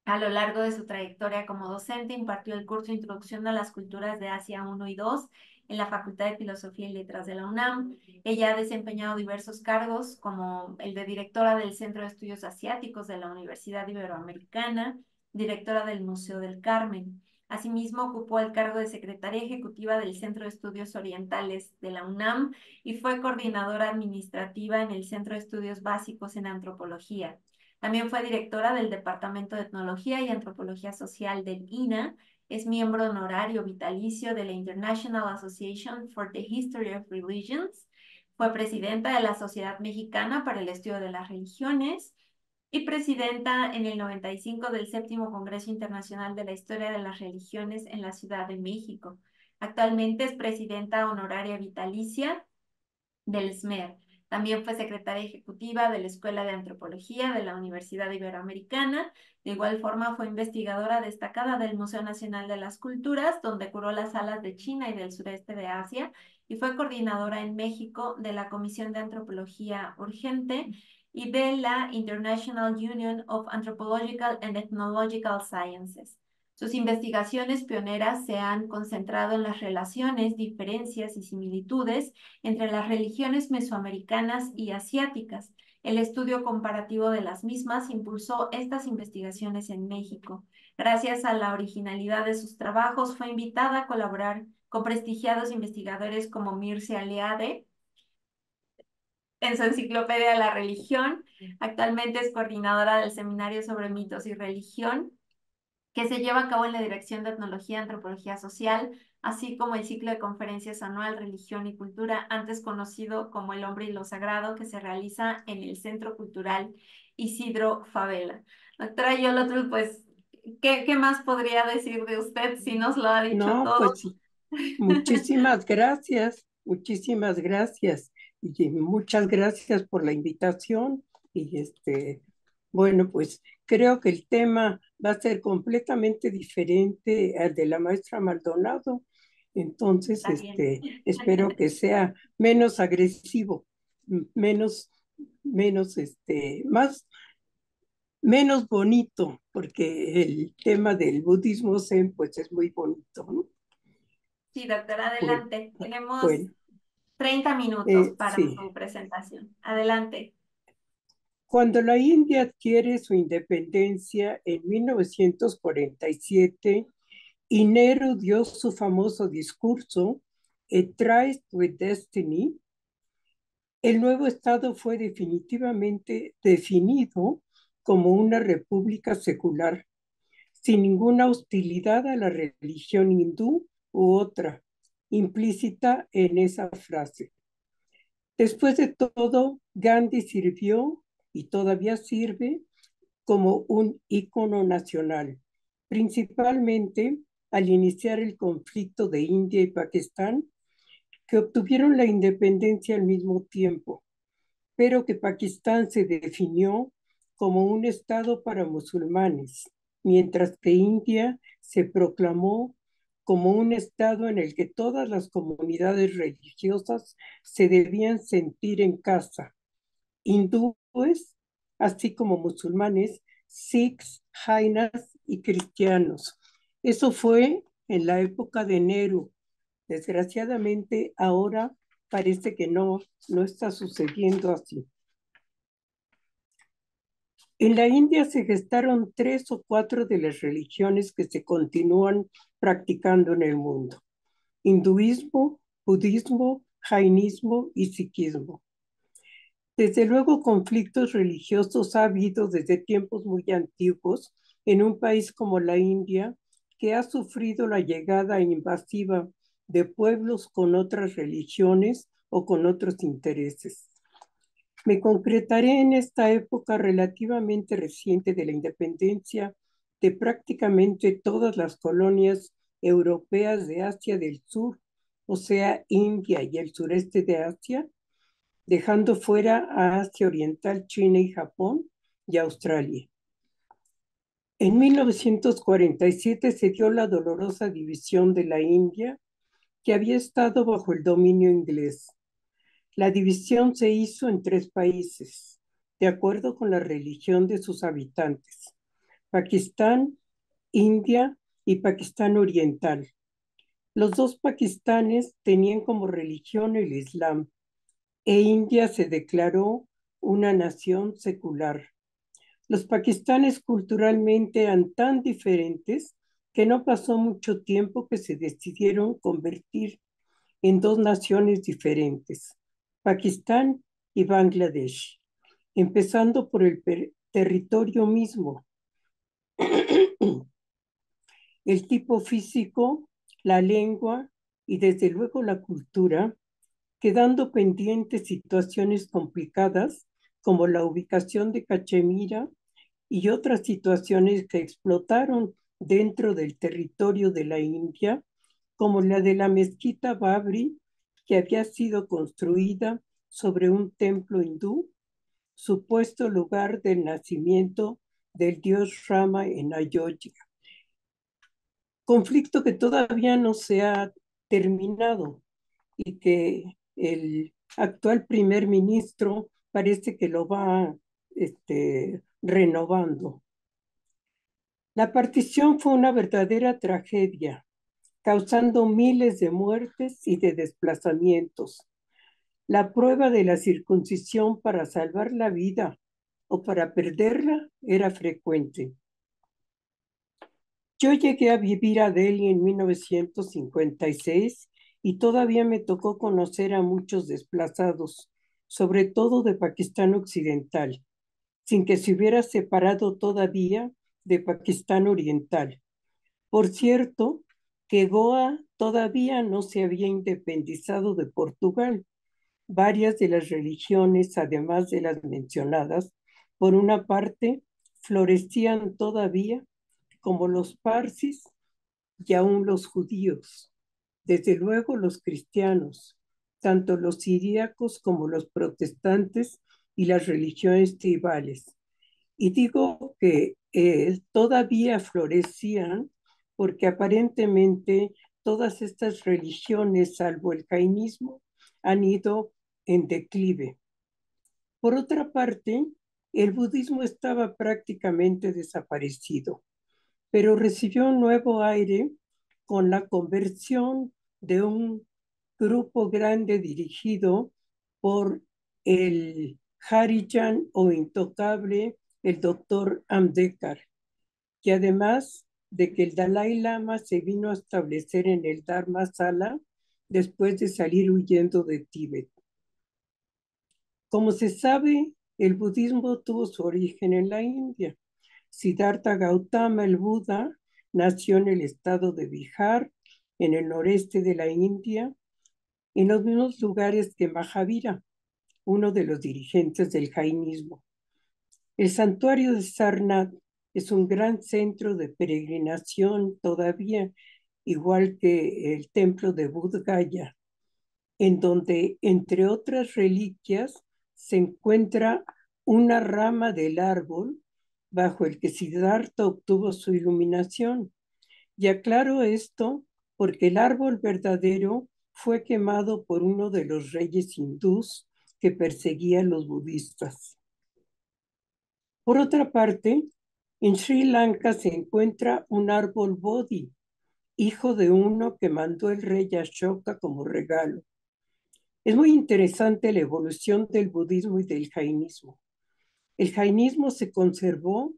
A lo largo de su trayectoria como docente, impartió el curso Introducción a las Culturas de Asia 1 y 2 en la Facultad de Filosofía y Letras de la UNAM. Ella ha desempeñado diversos cargos, como el de directora del Centro de Estudios Asiáticos de la Universidad Iberoamericana, directora del Museo del Carmen. Asimismo, ocupó el cargo de secretaria ejecutiva del Centro de Estudios Orientales de la UNAM y fue coordinadora administrativa en el Centro de Estudios Básicos en Antropología. También fue directora del Departamento de Etnología y Antropología Social del INA. Es miembro honorario vitalicio de la International Association for the History of Religions. Fue presidenta de la Sociedad Mexicana para el Estudio de las Religiones y presidenta en el 95 del Séptimo Congreso Internacional de la Historia de las Religiones en la Ciudad de México. Actualmente es presidenta honoraria vitalicia del SMER, También fue secretaria ejecutiva de la Escuela de Antropología de la Universidad Iberoamericana. De igual forma, fue investigadora destacada del Museo Nacional de las Culturas, donde curó las salas de China y del sureste de Asia, y fue coordinadora en México de la Comisión de Antropología Urgente y de la International Union of Anthropological and Ethnological Sciences. Sus investigaciones pioneras se han concentrado en las relaciones, diferencias y similitudes entre las religiones mesoamericanas y asiáticas. El estudio comparativo de las mismas impulsó estas investigaciones en México. Gracias a la originalidad de sus trabajos, fue invitada a colaborar con prestigiados investigadores como Mircea Eliade en su enciclopedia de la religión. Actualmente es coordinadora del Seminario sobre Mitos y Religión, que se lleva a cabo en la Dirección de Etnología y Antropología Social, así como el ciclo de conferencias anual Religión y Cultura, antes conocido como El Hombre y lo Sagrado, que se realiza en el Centro Cultural Isidro Fabela. Doctora Yolotl, pues, ¿qué más podría decir de usted si nos lo ha dicho No, todo? pues muchísimas gracias, muchísimas gracias. Y muchas gracias por la invitación. Y bueno, pues creo que el tema va a ser completamente diferente al de la maestra Maldonado. Entonces, Está bien. espero que sea menos agresivo, menos, menos bonito, porque el tema del budismo zen, pues es muy bonito, ¿no? Sí, doctora, Bueno, adelante. Tenemos bueno, 30 minutos para sí. su presentación. Adelante. Cuando la India adquiere su independencia en 1947 y Nehru dio su famoso discurso, A Tryst with Destiny, el nuevo Estado fue definitivamente definido como una república secular, sin ninguna hostilidad a la religión hindú u otra, implícita en esa frase. Después de todo, Gandhi sirvió y todavía sirve como un ícono nacional, principalmente al iniciar el conflicto de India y Pakistán, que obtuvieron la independencia al mismo tiempo, pero que Pakistán se definió como un estado para musulmanes, mientras que India se proclamó como un estado en el que todas las comunidades religiosas se debían sentir en casa, hindúes, así como musulmanes, sikhs, jainas y cristianos. Eso fue en la época de Nehru. Desgraciadamente, ahora parece que no está sucediendo así. En la India se gestaron 3 o 4 de las religiones que se continúan practicando en el mundo: hinduismo, budismo, jainismo y sikhismo. Desde luego, conflictos religiosos ha habido desde tiempos muy antiguos en un país como la India, que ha sufrido la llegada invasiva de pueblos con otras religiones o con otros intereses. Me concretaré en esta época relativamente reciente de la independencia de prácticamente todas las colonias europeas de Asia del Sur, o sea, India y el sureste de Asia, dejando fuera a Asia Oriental, China y Japón y Australia. En 1947 se dio la dolorosa división de la India, que había estado bajo el dominio inglés. La división se hizo en 3 países, de acuerdo con la religión de sus habitantes: Pakistán, India y Pakistán Oriental. Los 2 Pakistanes tenían como religión el Islam, e India se declaró una nación secular. Los pakistanes culturalmente eran tan diferentes que no pasó mucho tiempo que se decidieron convertir en 2 naciones diferentes, Pakistán y Bangladesh, empezando por el territorio mismo, el tipo físico, la lengua y desde luego la cultura, quedando pendientes situaciones complicadas como la ubicación de Cachemira y otras situaciones que explotaron dentro del territorio de la India, como la de la mezquita Babri, que había sido construida sobre un templo hindú, supuesto lugar del nacimiento del dios Rama en Ayodhya. Conflicto que todavía no se ha terminado y que el actual primer ministro parece que lo va renovando. La partición fue una verdadera tragedia, causando miles de muertes y de desplazamientos. La prueba de la circuncisión para salvar la vida o para perderla era frecuente. Yo llegué a vivir a Delhi en 1956 y todavía me tocó conocer a muchos desplazados, sobre todo de Pakistán Occidental, sin que se hubiera separado todavía de Pakistán Oriental. Por cierto, que Goa todavía no se había independizado de Portugal. Varias de las religiones, además de las mencionadas, por una parte, florecían todavía, como los parsis y aún los judíos. Desde luego los cristianos, tanto los siríacos como los protestantes y las religiones tribales. Y digo que todavía florecían porque aparentemente todas estas religiones, salvo el jainismo, han ido en declive. Por otra parte, el budismo estaba prácticamente desaparecido, pero recibió un nuevo aire con la conversión de un grupo grande dirigido por el Harijan o intocable, el doctor Ambedkar, que además de que el Dalai Lama se vino a establecer en el Dharmasala después de salir huyendo de Tíbet. Como se sabe, el budismo tuvo su origen en la India. Siddhartha Gautama, el Buda, nació en el estado de Bihar, en el noreste de la India, en los mismos lugares que Mahavira, uno de los dirigentes del jainismo. El santuario de Sarnath es un gran centro de peregrinación todavía, igual que el templo de Bodh Gaya, en donde, entre otras reliquias, se encuentra una rama del árbol bajo el que Siddhartha obtuvo su iluminación. Y aclaro esto porque el árbol verdadero fue quemado por uno de los reyes hindús que perseguía a los budistas. Por otra parte, en Sri Lanka se encuentra un árbol Bodhi, hijo de uno que mandó el rey Ashoka como regalo. Es muy interesante la evolución del budismo y del jainismo. El jainismo se conservó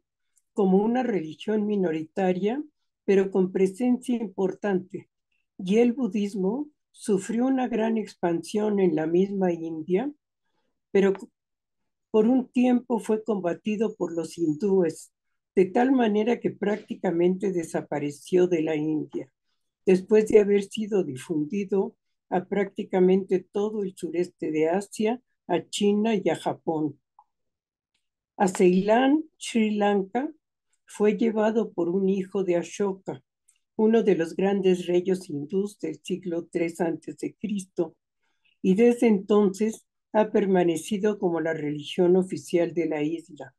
como una religión minoritaria, pero con presencia importante, y el budismo sufrió una gran expansión en la misma India, pero por un tiempo fue combatido por los hindúes, de tal manera que prácticamente desapareció de la India, después de haber sido difundido a prácticamente todo el sureste de Asia, a China y a Japón. A Ceilán, Sri Lanka, fue llevado por un hijo de Ashoka, uno de los grandes reyes hindús del siglo III a.C., y desde entonces ha permanecido como la religión oficial de la isla,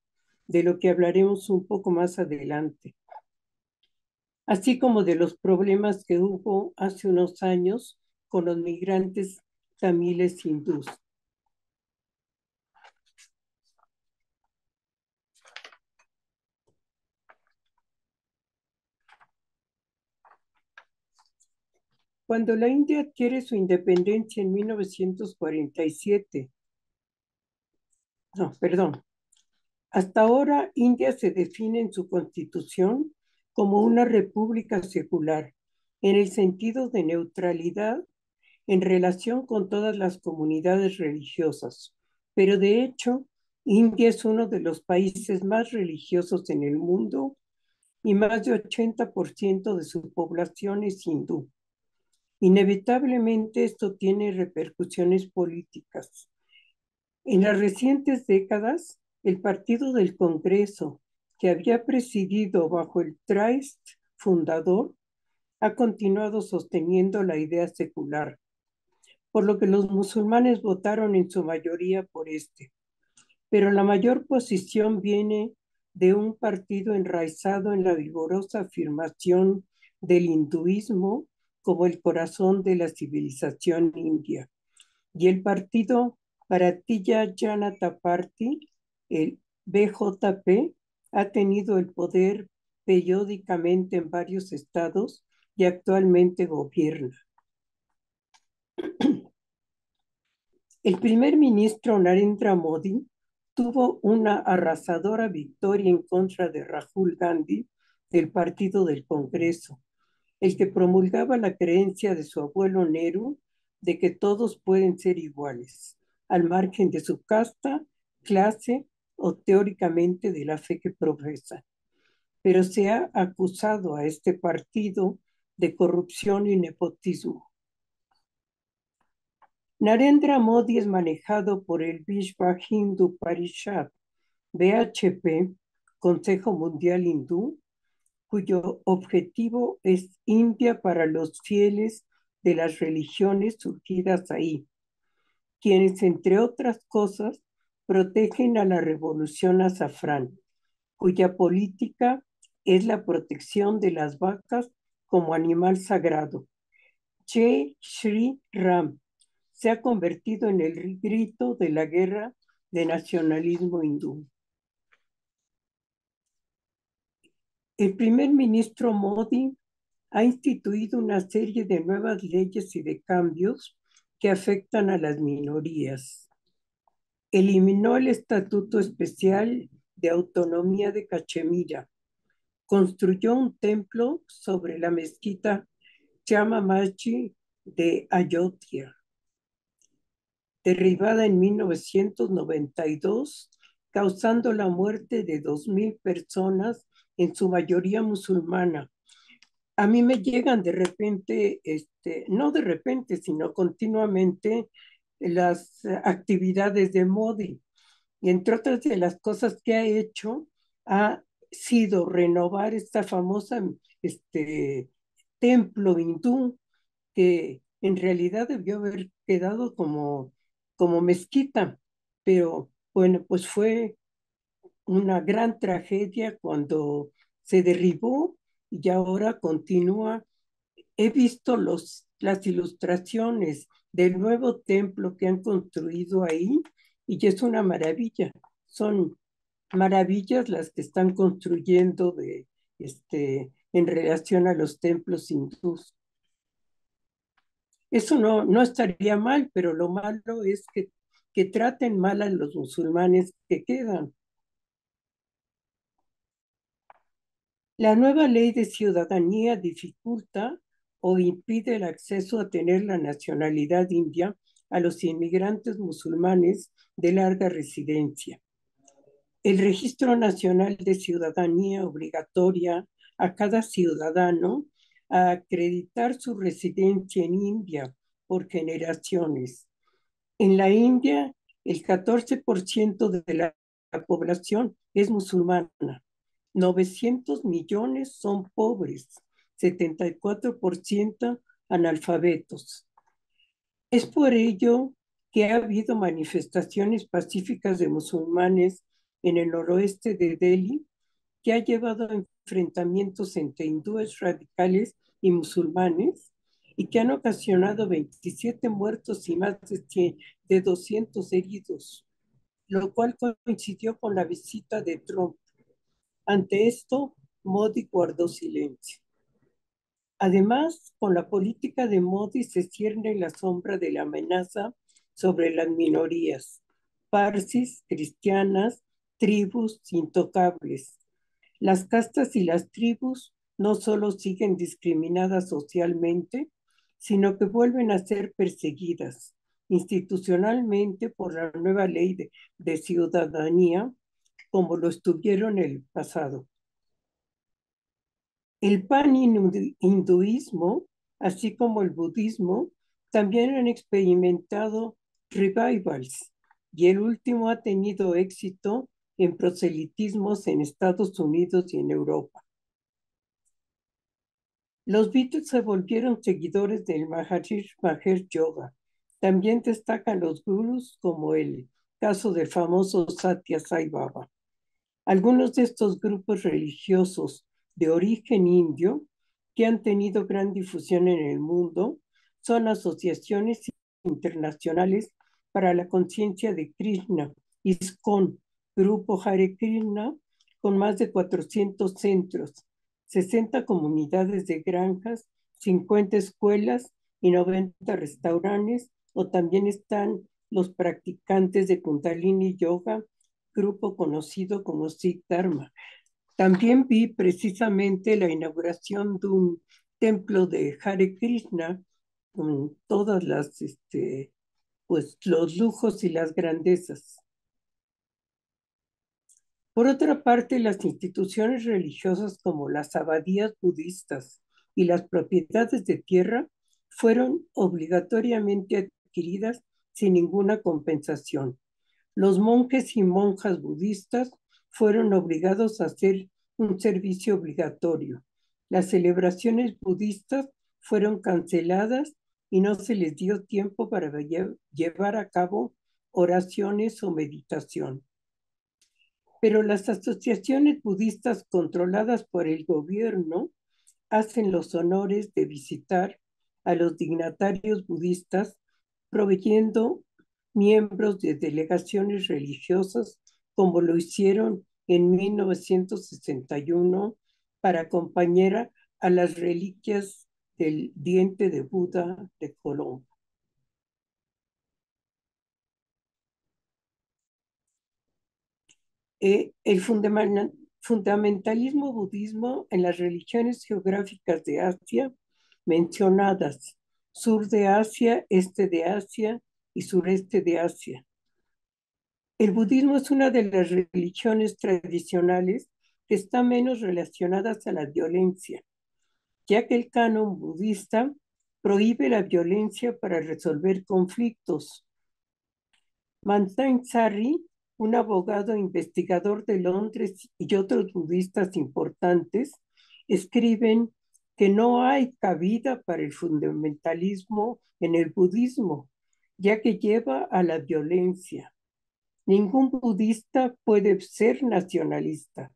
de lo que hablaremos un poco más adelante, así como de los problemas que hubo hace unos años con los migrantes tamiles hindús. Cuando la India adquiere su independencia en 1947, hasta ahora India se define en su constitución como una república secular, en el sentido de neutralidad en relación con todas las comunidades religiosas. Pero de hecho, India es uno de los países más religiosos en el mundo y más de 80% de su población es hindú. Inevitablemente esto tiene repercusiones políticas. En las recientes décadas, el Partido del Congreso, que había presidido bajo el Trist fundador, ha continuado sosteniendo la idea secular. por lo que los musulmanes votaron en su mayoría por este. Pero la mayor posición viene de un partido enraizado en la vigorosa afirmación del hinduismo como el corazón de la civilización india. Y el partido Bharatiya Janata Party, el BJP, ha tenido el poder periódicamente en varios estados y actualmente gobierna. El primer ministro Narendra Modi tuvo una arrasadora victoria en contra de Rahul Gandhi del Partido del Congreso, el que promulgaba la creencia de su abuelo Nehru de que todos pueden ser iguales, al margen de su casta, clase o teóricamente de la fe que profesan. Pero se ha acusado a este partido de corrupción y nepotismo. Narendra Modi es manejado por el Vishva Hindu Parishad, BHP, Consejo Mundial Hindú, cuyo objetivo es India para los fieles de las religiones surgidas ahí, quienes, entre otras cosas, protegen a la revolución azafrán, cuya política es la protección de las vacas como animal sagrado. Jai Shri Ram se ha convertido en el grito de la guerra de nacionalismo hindú. El primer ministro Modi ha instituido una serie de nuevas leyes y de cambios que afectan a las minorías. Eliminó el Estatuto Especial de Autonomía de Cachemira. Construyó un templo sobre la mezquita Jama Masjid de Ayodhya, derribada en 1992, causando la muerte de 2,000 personas, en su mayoría musulmana. A mí me llegan de repente, no de repente, sino continuamente, las actividades de Modi. Y entre otras de las cosas que ha hecho, ha sido renovar esta famosa templo hindú, que en realidad debió haber quedado como mezquita, pero bueno, pues fue una gran tragedia cuando se derribó y ahora continúa. He visto las ilustraciones del nuevo templo que han construido ahí y es una maravilla. Son maravillas las que están construyendo en relación a los templos hindús. Eso no estaría mal, pero lo malo es que traten mal a los musulmanes que quedan. La nueva ley de ciudadanía dificulta o impide el acceso a tener la nacionalidad india a los inmigrantes musulmanes de larga residencia. El Registro Nacional de Ciudadanía obligatoria a cada ciudadano a acreditar su residencia en India por generaciones. En la India, el 14% de la población es musulmana. 900 millones son pobres, 74% analfabetos. Es por ello que ha habido manifestaciones pacíficas de musulmanes en el noroeste de Delhi, que ha llevado a enfrentamientos entre hindúes radicales y musulmanes y que han ocasionado 27 muertos y más de 200 heridos, lo cual coincidió con la visita de Trump. Ante esto, Modi guardó silencio. Además, con la política de Modi se cierne la sombra de la amenaza sobre las minorías, parsis, cristianas, tribus intocables. Las castas y las tribus no solo siguen discriminadas socialmente, sino que vuelven a ser perseguidas institucionalmente por la nueva ley de ciudadanía, como lo estuvieron en el pasado. El pan-hinduismo, así como el budismo, también han experimentado revivals, y el último ha tenido éxito en proselitismos en Estados Unidos y en Europa. Los Beatles se volvieron seguidores del Maharishi Mahesh Yoga, También destacan los gurús, como el caso del famoso Satya Sai Baba. Algunos de estos grupos religiosos de origen indio que han tenido gran difusión en el mundo son asociaciones internacionales para la conciencia de Krishna, ISKCON, Grupo Hare Krishna, con más de 400 centros, 60 comunidades de granjas, 50 escuelas y 90 restaurantes, o también están los practicantes de Kundalini Yoga, grupo conocido como Sikh Dharma. También vi precisamente la inauguración de un templo de Hare Krishna con todas las, pues, los lujos y las grandezas. Por otra parte, las instituciones religiosas como las abadías budistas y las propiedades de tierra fueron obligatoriamente adquiridas sin ninguna compensación. Los monjes y monjas budistas fueron obligados a hacer un servicio obligatorio. Las celebraciones budistas fueron canceladas y no se les dio tiempo para llevar a cabo oraciones o meditación. Pero las asociaciones budistas controladas por el gobierno hacen los honores de visitar a los dignatarios budistas, proveyendo miembros de delegaciones religiosas, como lo hicieron en 1961 para acompañar a las reliquias del diente de Buda de Colombo. El fundamentalismo budismo en las religiones geográficas de Asia mencionadas, sur de Asia, este de Asia y sureste de Asia. El budismo es una de las religiones tradicionales que está menos relacionadas a la violencia, ya que el canon budista prohíbe la violencia para resolver conflictos. Mantan Sari, un abogado investigador de Londres, y otros budistas importantes escriben que no hay cabida para el fundamentalismo en el budismo, ya que lleva a la violencia. Ningún budista puede ser nacionalista.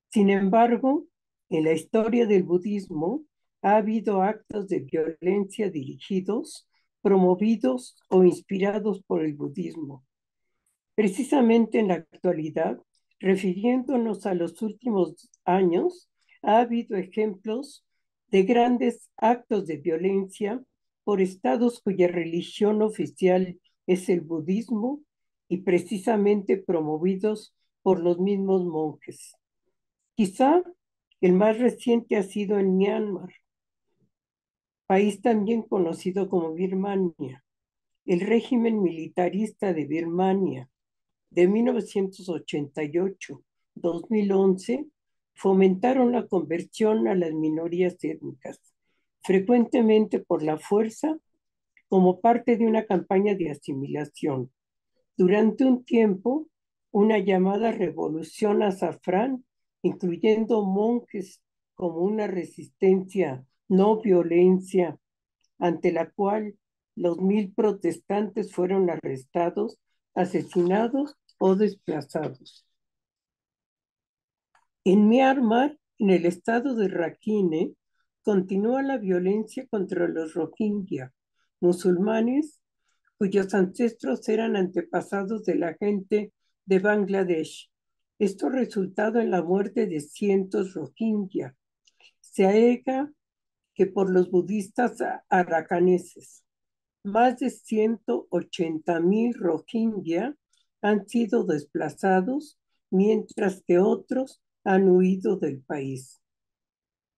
Sin embargo, en la historia del budismo ha habido actos de violencia dirigidos, promovidos o inspirados por el budismo. Precisamente en la actualidad, refiriéndonos a los últimos años, ha habido ejemplos de grandes actos de violencia por estados cuya religión oficial es el budismo y precisamente promovidos por los mismos monjes. Quizá el más reciente ha sido en Myanmar, país también conocido como Birmania. El régimen militarista de Birmania de 1988-2011 fomentaron la conversión a las minorías étnicas, frecuentemente por la fuerza, como parte de una campaña de asimilación. Durante un tiempo, una llamada revolución azafrán, incluyendo monjes como una resistencia no violencia, ante la cual los 1000 protestantes fueron arrestados, asesinados o desplazados. En Myanmar, en el estado de Rakhine, continúa la violencia contra los Rohingya, musulmanes cuyos ancestros eran antepasados de la gente de Bangladesh. Esto ha resultado en la muerte de cientos Rohingya. Se alega que por los budistas aracaneses. Más de 180,000 Rohingya han sido desplazados, mientras que otros han huido del país.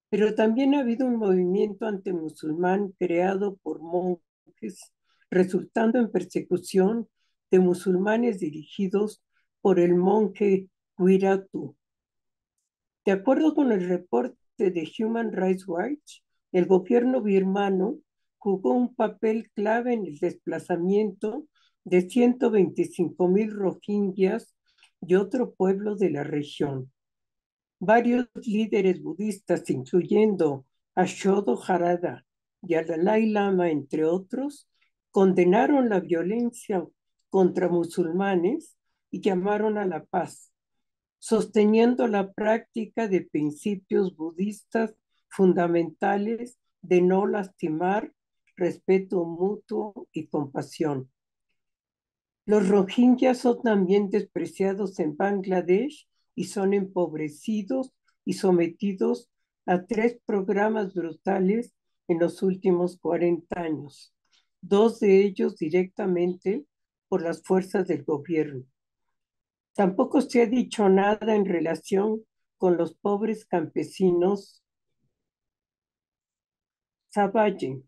Pero también ha habido un movimiento antimusulmán creado por monjes, resultando en persecución de musulmanes dirigidos por el monje Wiratu. De acuerdo con el reporte de Human Rights Watch, el gobierno birmano jugó un papel clave en el desplazamiento de 125,000 rohingyas y otro pueblo de la región. Varios líderes budistas, incluyendo a Shodo Harada y al Dalai Lama, entre otros, condenaron la violencia contra musulmanes y llamaron a la paz, sosteniendo la práctica de principios budistas fundamentales de no lastimar, respeto mutuo y compasión. Los rohingyas son también despreciados en Bangladesh y son empobrecidos y sometidos a 3 programas brutales en los últimos 40 años, 2 de ellos directamente por las fuerzas del gobierno. Tampoco se ha dicho nada en relación con los pobres campesinos Sabaye.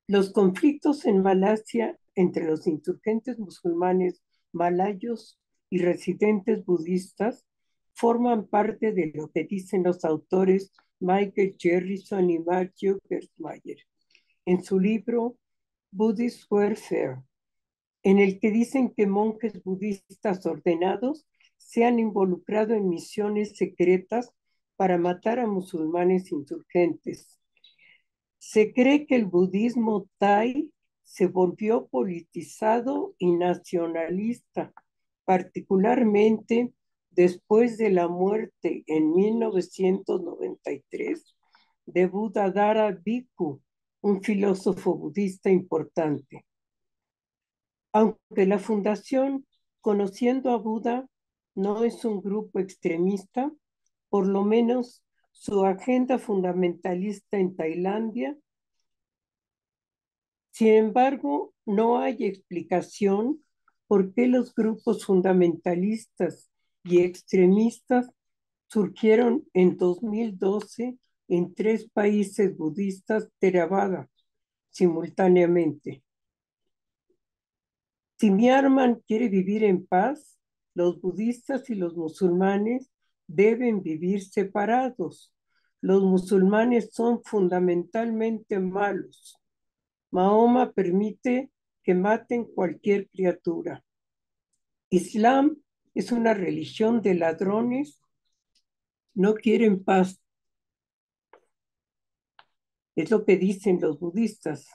Los conflictos en Malasia entre los insurgentes musulmanes malayos y residentes budistas forman parte de lo que dicen los autores Michael Jerrison y Matthew Gerstmayer en su libro Buddhist Warfare, en el que dicen que monjes budistas ordenados se han involucrado en misiones secretas para matar a musulmanes insurgentes. Se cree que el budismo Thai se volvió politizado y nacionalista, particularmente después de la muerte en 1993 de Buddhadhara Bhikkhu, un filósofo budista importante. Aunque la fundación Conociendo a Buda no es un grupo extremista, por lo menos su agenda fundamentalista en Tailandia. Sin embargo, no hay explicación por qué los grupos fundamentalistas y extremistas surgieron en 2012 en 3 países budistas Theravada simultáneamente. Si Myanmar quiere vivir en paz, los budistas y los musulmanes deben vivir separados. Los musulmanes son fundamentalmente malos. Mahoma permite que maten cualquier criatura. Islam es una religión de ladrones, no quieren paz. Es lo que dicen los budistas.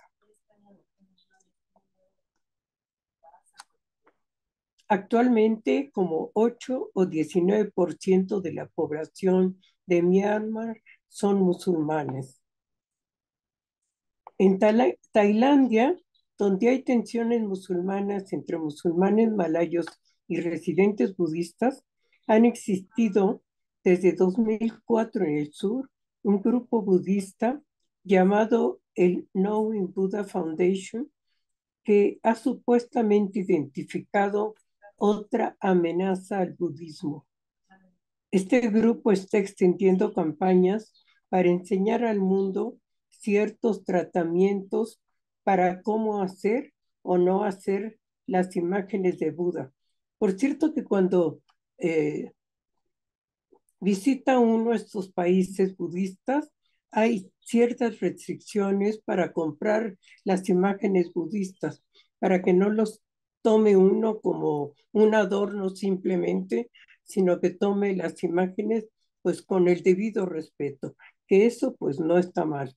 Actualmente, como 8 o 19% de la población de Myanmar son musulmanes. En Tailandia, donde hay tensiones musulmanas entre musulmanes malayos y residentes budistas, han existido desde 2004 en el sur un grupo budista llamado el Knowing Buddha Foundation, que ha supuestamente identificado otra amenaza al budismo. Este grupo está extendiendo campañas para enseñar al mundo ciertos tratamientos para cómo hacer o no hacer las imágenes de Buda. Por cierto que cuando visita uno de estos países budistas, hay ciertas restricciones para comprar las imágenes budistas, para que no los tome uno como un adorno simplemente, sino que tome las imágenes pues con el debido respeto, que eso pues no está mal.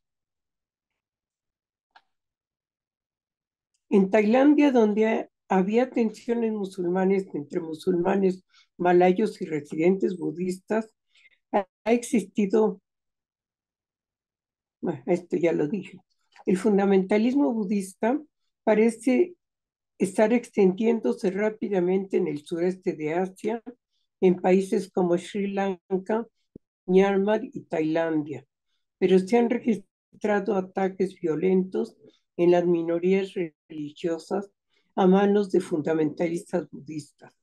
En Tailandia, donde había tensiones musulmanes entre musulmanes malayos y residentes budistas, ha existido, bueno, esto ya lo dije, el fundamentalismo budista parece estar extendiéndose rápidamente en el sureste de Asia, en países como Sri Lanka, Myanmar y Tailandia, pero se han registrado ataques violentos en las minorías religiosas a manos de fundamentalistas budistas.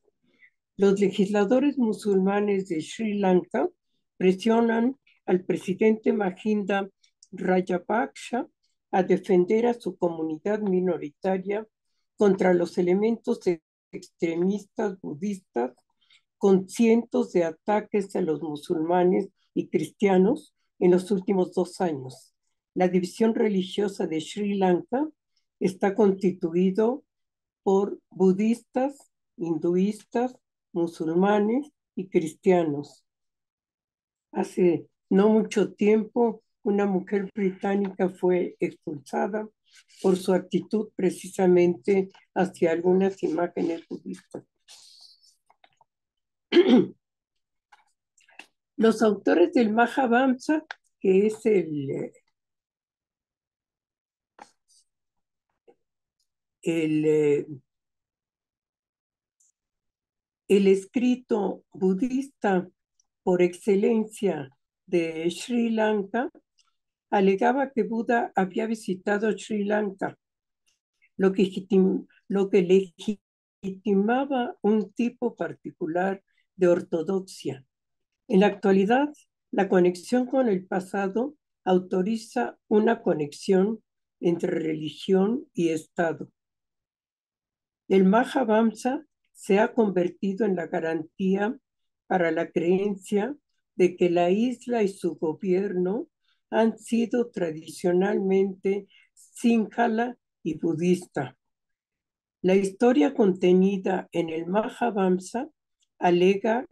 Los legisladores musulmanes de Sri Lanka presionan al presidente Mahinda Rajapaksa a defender a su comunidad minoritaria contra los elementos extremistas budistas, con cientos de ataques a los musulmanes y cristianos en los últimos 2 años. La división religiosa de Sri Lanka está constituido por budistas, hinduistas, musulmanes y cristianos. Hace no mucho tiempo, una mujer británica fue expulsada por su actitud precisamente hacia algunas imágenes budistas. Los autores del Mahavamsa, que es el escrito budista por excelencia de Sri Lanka, alegaba que Buda había visitado Sri Lanka, lo que legitimaba un tipo particular de ortodoxia. En la actualidad, la conexión con el pasado autoriza una conexión entre religión y Estado. El Mahavamsa se ha convertido en la garantía para la creencia de que la isla y su gobierno han sido tradicionalmente Sinhala y budista. La historia contenida en el Mahavamsa alega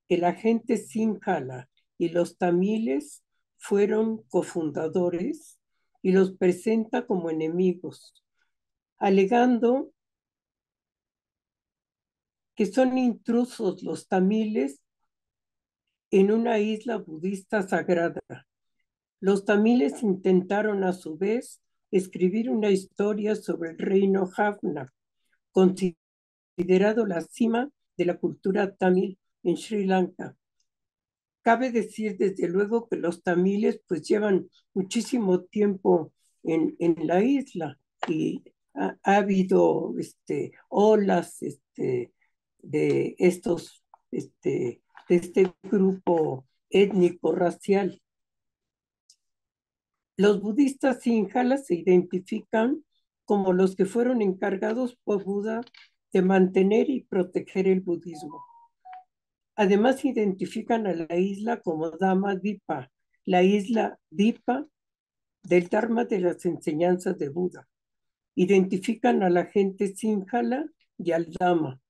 que la gente Sinhala y los tamiles fueron cofundadores y los presenta como enemigos, alegando que son intrusos los tamiles en una isla budista sagrada. Los tamiles intentaron a su vez escribir una historia sobre el reino Javana, considerado la cima de la cultura tamil en Sri Lanka. Cabe decir desde luego que los tamiles pues llevan muchísimo tiempo en la isla y ha habido olas de este grupo étnico-racial. Los budistas sinhalas se identifican como los que fueron encargados por Buda de mantener y proteger el budismo. Además, identifican a la isla como Dhamma Dipa, la isla Dipa del Dharma de las enseñanzas de Buda. Identifican a la gente sinhala y al Dhamma,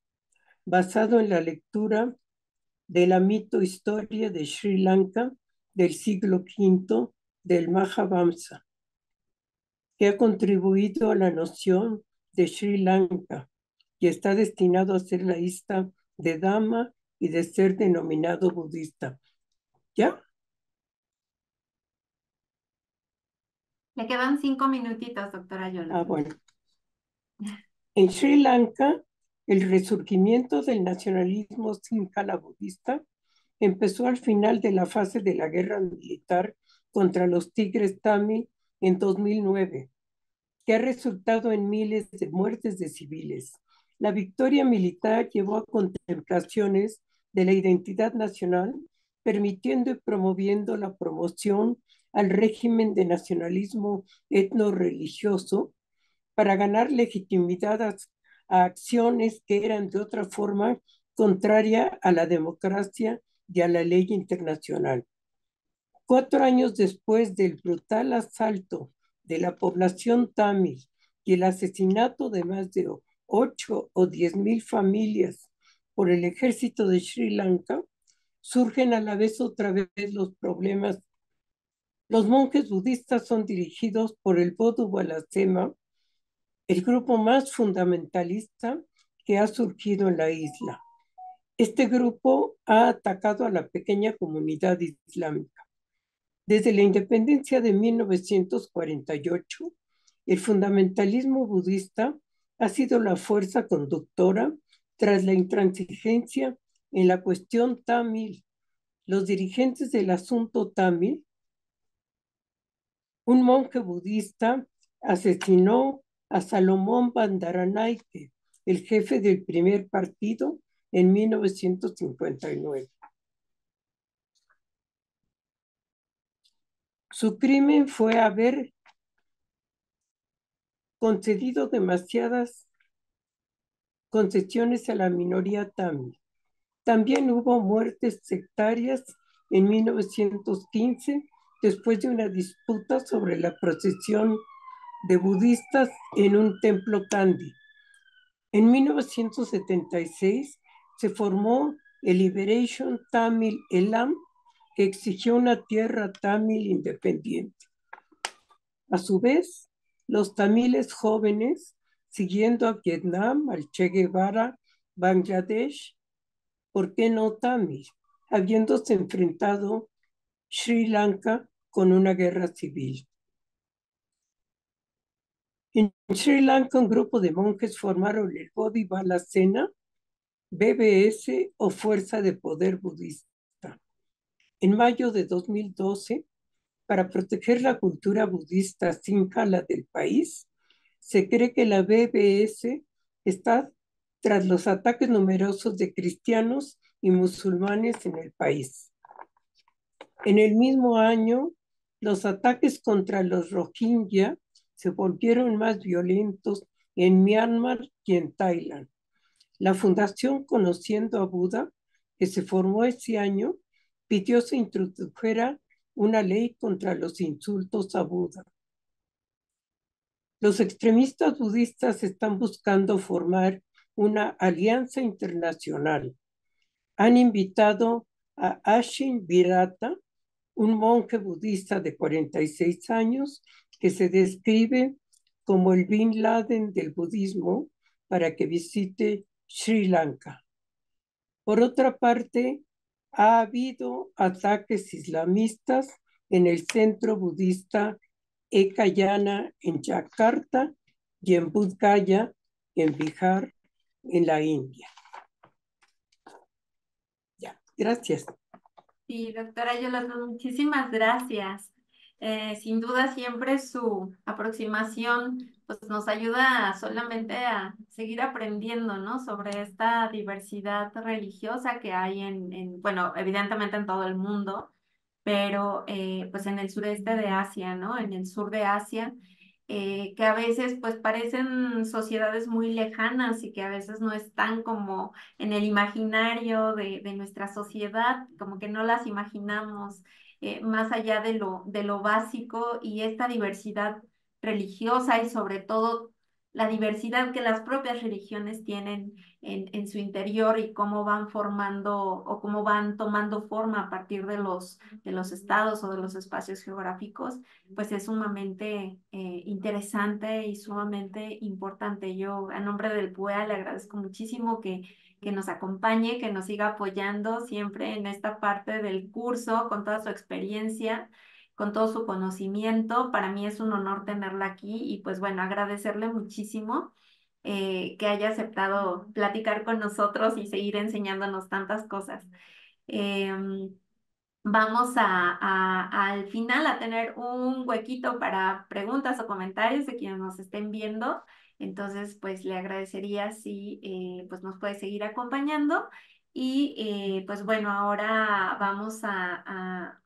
basado en la lectura de la mito-historia de Sri Lanka del siglo V del Mahavamsa, que ha contribuido a la noción de Sri Lanka y está destinado a ser la isla de Dhamma y de ser denominado budista. ¿Ya? Le quedan 5 minutitos, doctora Yolanda. Bueno. En Sri Lanka, el resurgimiento del nacionalismo sinhala budista empezó al final de la fase de la guerra militar contra los tigres tamil en 2009, que ha resultado en miles de muertes de civiles. La victoria militar llevó a contemplaciones de la identidad nacional, permitiendo y promoviendo la promoción al régimen de nacionalismo etno-religioso para ganar legitimidad a acciones que eran de otra forma contraria a la democracia y a la ley internacional. 4 años después del brutal asalto de la población tamil y el asesinato de más de 8 o 10,000 familias por el ejército de Sri Lanka, surgen a la vez otra vez los problemas. Los monjes budistas son dirigidos por el Bodhu Valasema, el grupo más fundamentalista que ha surgido en la isla. Este grupo ha atacado a la pequeña comunidad islámica. Desde la independencia de 1948, el fundamentalismo budista ha sido la fuerza conductora tras la intransigencia en la cuestión tamil. Los dirigentes del asunto tamil, un monje budista asesinó a Salomón Bandaranaike, el jefe del primer partido, en 1959. Su crimen fue haber concedido demasiadas concesiones a la minoría tamil. También hubo muertes sectarias en 1915, después de una disputa sobre la procesión de budistas en un templo Kandy. En 1976 se formó el Liberation Tamil Elam, que exigió una tierra tamil independiente. A su vez, los tamiles jóvenes, siguiendo a Vietnam, al Che Guevara, Bangladesh, ¿por qué no Tamil? Habiéndose enfrentado Sri Lanka con una guerra civil. En Sri Lanka, un grupo de monjes formaron el Bodhi Bala Sena, BBS o Fuerza de Poder Budista. En mayo de 2012, para proteger la cultura budista Sinhala del país, se cree que la BBS está tras los ataques numerosos de cristianos y musulmanes en el país. En el mismo año, los ataques contra los Rohingya se volvieron más violentos en Myanmar y en Tailandia. La Fundación Conociendo a Buda, que se formó ese año, pidió se introdujera una ley contra los insultos a Buda. Los extremistas budistas están buscando formar una alianza internacional. Han invitado a Ashin Virata, un monje budista de 46 años que se describe como el Bin Laden del budismo, para que visite Sri Lanka. Por otra parte, ha habido ataques islamistas en el centro budista Ekayana en Yakarta y en Bodh Gaya en Bihar, en la India. Ya, gracias. Sí, doctora Yolanda, muchísimas gracias. Sin duda siempre su aproximación pues nos ayuda solamente a seguir aprendiendo, ¿no? Sobre esta diversidad religiosa que hay bueno, evidentemente en todo el mundo, pero pues en el sureste de Asia, ¿no? En el sur de Asia, que a veces pues parecen sociedades muy lejanas y que a veces no están como en el imaginario de nuestra sociedad, como que no las imaginamos más allá de lo básico, y esta diversidad religiosa y sobre todo la diversidad que las propias religiones tienen en su interior y cómo van formando o cómo van tomando forma a partir de los estados o de los espacios geográficos, pues es sumamente interesante y sumamente importante. Yo, a nombre del PUEA, le agradezco muchísimo que nos acompañe, que nos siga apoyando siempre en esta parte del curso, con toda su experiencia, con todo su conocimiento. Para mí es un honor tenerla aquí y pues bueno, agradecerle muchísimo que haya aceptado platicar con nosotros y seguir enseñándonos tantas cosas. Vamos al final a tener un huequito para preguntas o comentarios de quienes nos estén viendo. Entonces, pues le agradecería si pues nos puede seguir acompañando. Y pues bueno, ahora vamos a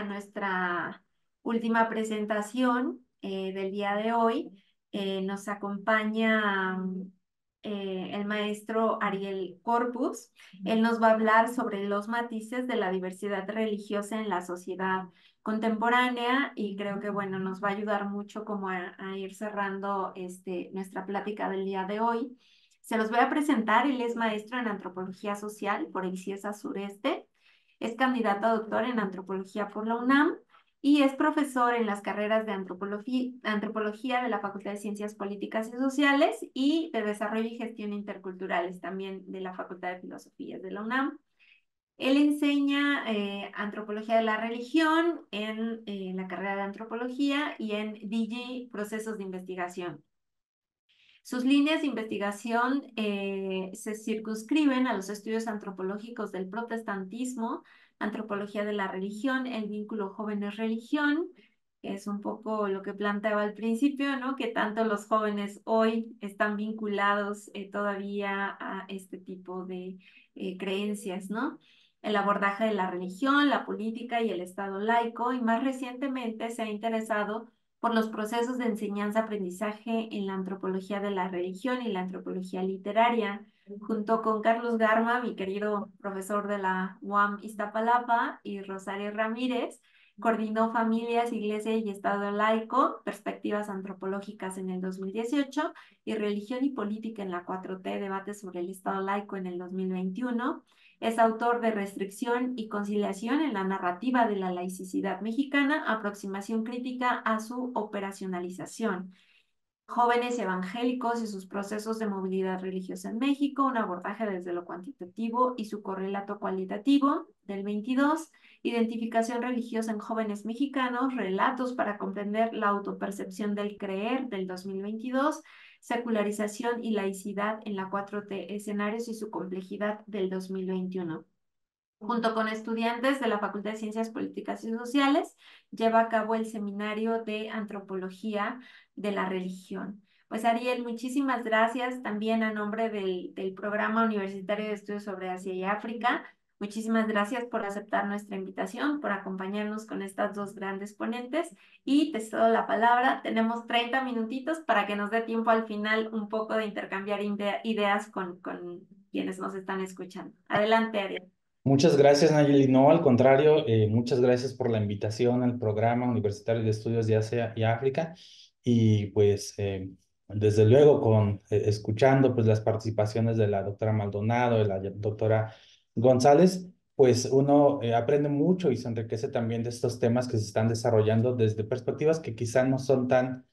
nuestra última presentación del día de hoy. Nos acompaña el maestro Ariel Corpus. Él nos va a hablar sobre los matices de la diversidad religiosa en la sociedad contemporánea, y creo que bueno, nos va a ayudar mucho como a ir cerrando nuestra plática del día de hoy. Se los voy a presentar. Él es maestro en antropología social por el CIESA Sureste, es candidato a doctor en antropología por la UNAM y es profesor en las carreras de antropología de la Facultad de Ciencias Políticas y Sociales y de Desarrollo y Gestión Interculturales también de la Facultad de Filosofía de la UNAM. Él enseña antropología de la religión en la carrera de antropología y en DG Procesos de Investigación. Sus líneas de investigación se circunscriben a los estudios antropológicos del protestantismo, antropología de la religión, el vínculo jóvenes-religión, que es un poco lo que planteaba al principio, ¿no? Que tanto los jóvenes hoy están vinculados todavía a este tipo de creencias, ¿no? El abordaje de la religión, la política y el Estado laico, y más recientemente se ha interesado por los procesos de enseñanza-aprendizaje en la antropología de la religión y la antropología literaria. Junto con Carlos Garma, mi querido profesor de la UAM Iztapalapa, y Rosario Ramírez, coordinó Familias, Iglesia y Estado laico, perspectivas antropológicas en el 2018 y Religión y Política en la 4T, debate sobre el Estado laico en el 2021. Es autor de Restricción y Conciliación en la narrativa de la laicidad mexicana, aproximación crítica a su operacionalización. Jóvenes evangélicos y sus procesos de movilidad religiosa en México, un abordaje desde lo cuantitativo y su correlato cualitativo, del 22, identificación religiosa en jóvenes mexicanos, relatos para comprender la autopercepción del creer, del 2022, secularización y laicidad en la 4T, escenarios y su complejidad, del 2021. Junto con estudiantes de la Facultad de Ciencias Políticas y Sociales, lleva a cabo el seminario de Antropología de la Religión. Pues Ariel, muchísimas gracias también a nombre del Programa Universitario de Estudios sobre Asia y África. Muchísimas gracias por aceptar nuestra invitación, por acompañarnos con estas dos grandes ponentes y te cedo la palabra. Tenemos 30 minutitos para que nos dé tiempo al final un poco de intercambiar ideas con quienes nos están escuchando. Adelante, Ariel. Muchas gracias, Nayeli. No, al contrario, muchas gracias por la invitación al Programa Universitario de Estudios de Asia y África. Y pues, desde luego, escuchando pues las participaciones de la doctora Maldonado, de la doctora González, pues uno aprende mucho y se enriquece también de estos temas que se están desarrollando desde perspectivas que quizá no son tan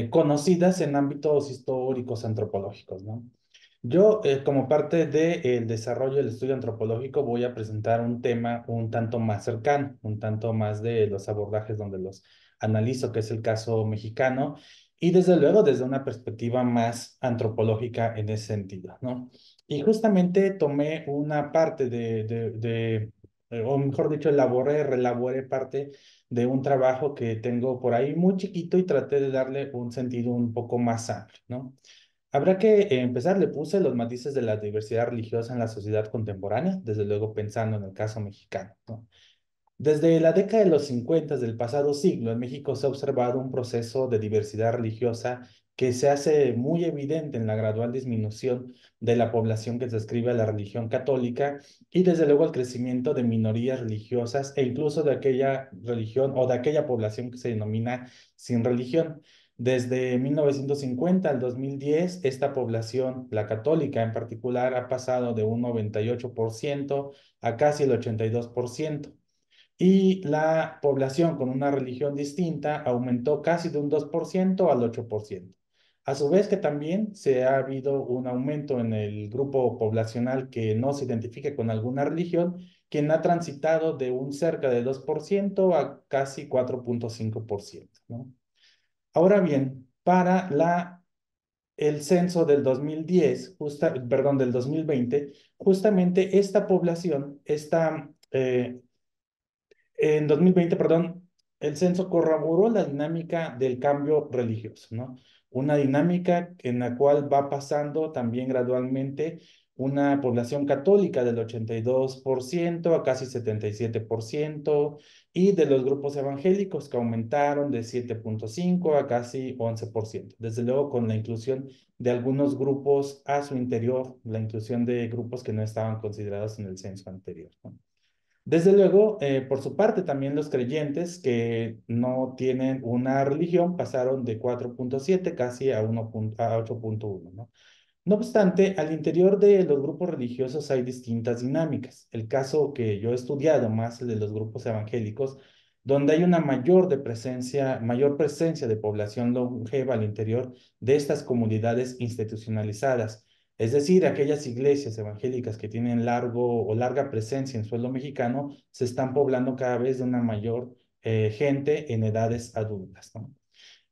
conocidas en ámbitos históricos, antropológicos, ¿no? Yo, como parte del desarrollo del estudio antropológico, voy a presentar un tema un tanto más cercano, un tanto más de los abordajes donde los analizo, que es el caso mexicano, y desde luego desde una perspectiva más antropológica en ese sentido, ¿no? Y justamente tomé una parte o mejor dicho, relaboré parte de un trabajo que tengo por ahí muy chiquito y traté de darle un sentido un poco más amplio, ¿no? Habrá que empezar, le puse los matices de la diversidad religiosa en la sociedad contemporánea, desde luego pensando en el caso mexicano, ¿no? Desde la década de los 50 del pasado siglo, en México se ha observado un proceso de diversidad religiosa que se hace muy evidente en la gradual disminución de la población que se adscribe a la religión católica y desde luego el crecimiento de minorías religiosas e incluso de aquella religión o de aquella población que se denomina sin religión. Desde 1950 al 2010, esta población, la católica en particular, ha pasado de un 98% a casi el 82%. Y la población con una religión distinta aumentó casi de un 2% al 8%. A su vez que también se ha habido un aumento en el grupo poblacional que no se identifique con alguna religión, quien ha transitado de un cerca de 2% a casi 4.5%, ¿no? Ahora bien, para el censo del 2010, perdón, del 2020, justamente esta población, en 2020, perdón, el censo corroboró la dinámica del cambio religioso, ¿no? Una dinámica en la cual va pasando también gradualmente una población católica del 82% a casi 77% y de los grupos evangélicos que aumentaron de 7.5 a casi 11%. Desde luego con la inclusión de algunos grupos a su interior, la inclusión de grupos que no estaban considerados en el censo anterior, ¿no? Desde luego, por su parte, también los creyentes que no tienen una religión pasaron de 4.7 casi a 8.1, ¿no? No obstante, al interior de los grupos religiosos hay distintas dinámicas. El caso que yo he estudiado más el de los grupos evangélicos, donde hay una mayor presencia de población longeva al interior de estas comunidades institucionalizadas. Es decir, aquellas iglesias evangélicas que tienen larga presencia en suelo mexicano se están poblando cada vez de una mayor gente en edades adultas, ¿no?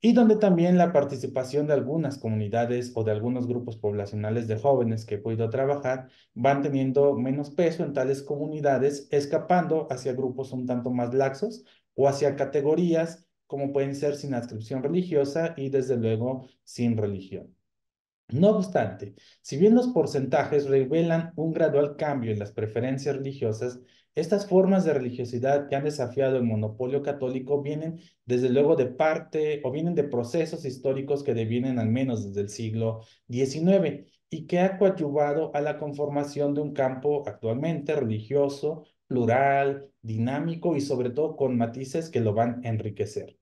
Y donde también la participación de algunas comunidades o de algunos grupos poblacionales de jóvenes que he podido trabajar van teniendo menos peso en tales comunidades, escapando hacia grupos un tanto más laxos o hacia categorías como pueden ser sin adscripción religiosa y desde luego sin religión. No obstante, si bien los porcentajes revelan un gradual cambio en las preferencias religiosas, estas formas de religiosidad que han desafiado el monopolio católico vienen desde luego de parte o vienen de procesos históricos que devienen al menos desde el siglo XIX y que ha coadyuvado a la conformación de un campo actualmente religioso, plural, dinámico y sobre todo con matices que lo van a enriquecer.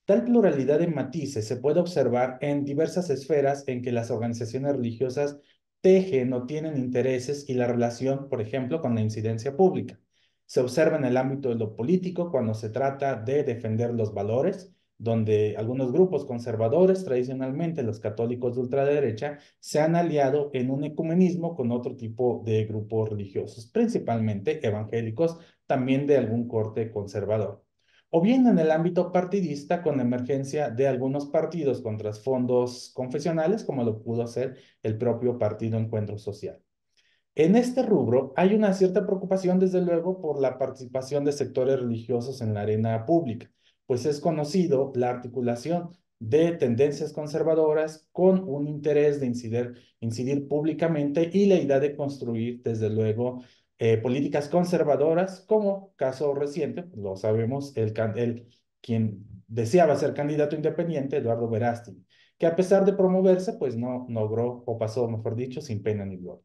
Tal pluralidad de matices se puede observar en diversas esferas en que las organizaciones religiosas tejen o tienen intereses y la relación, por ejemplo, con la incidencia pública. Se observa en el ámbito de lo político cuando se trata de defender los valores, donde algunos grupos conservadores, tradicionalmente los católicos de ultraderecha, se han aliado en un ecumenismo con otro tipo de grupos religiosos, principalmente evangélicos, también de algún corte conservador. O bien en el ámbito partidista, con la emergencia de algunos partidos con trasfondos confesionales, como lo pudo hacer el propio Partido Encuentro Social. En este rubro hay una cierta preocupación, desde luego, por la participación de sectores religiosos en la arena pública, pues es conocido la articulación de tendencias conservadoras con un interés de incidir públicamente y la idea de construir, desde luego, políticas conservadoras, como caso reciente, lo sabemos, quien deseaba ser candidato independiente, Eduardo Verástegui, que a pesar de promoverse, pues no logró, o pasó, mejor dicho, sin pena ni gloria.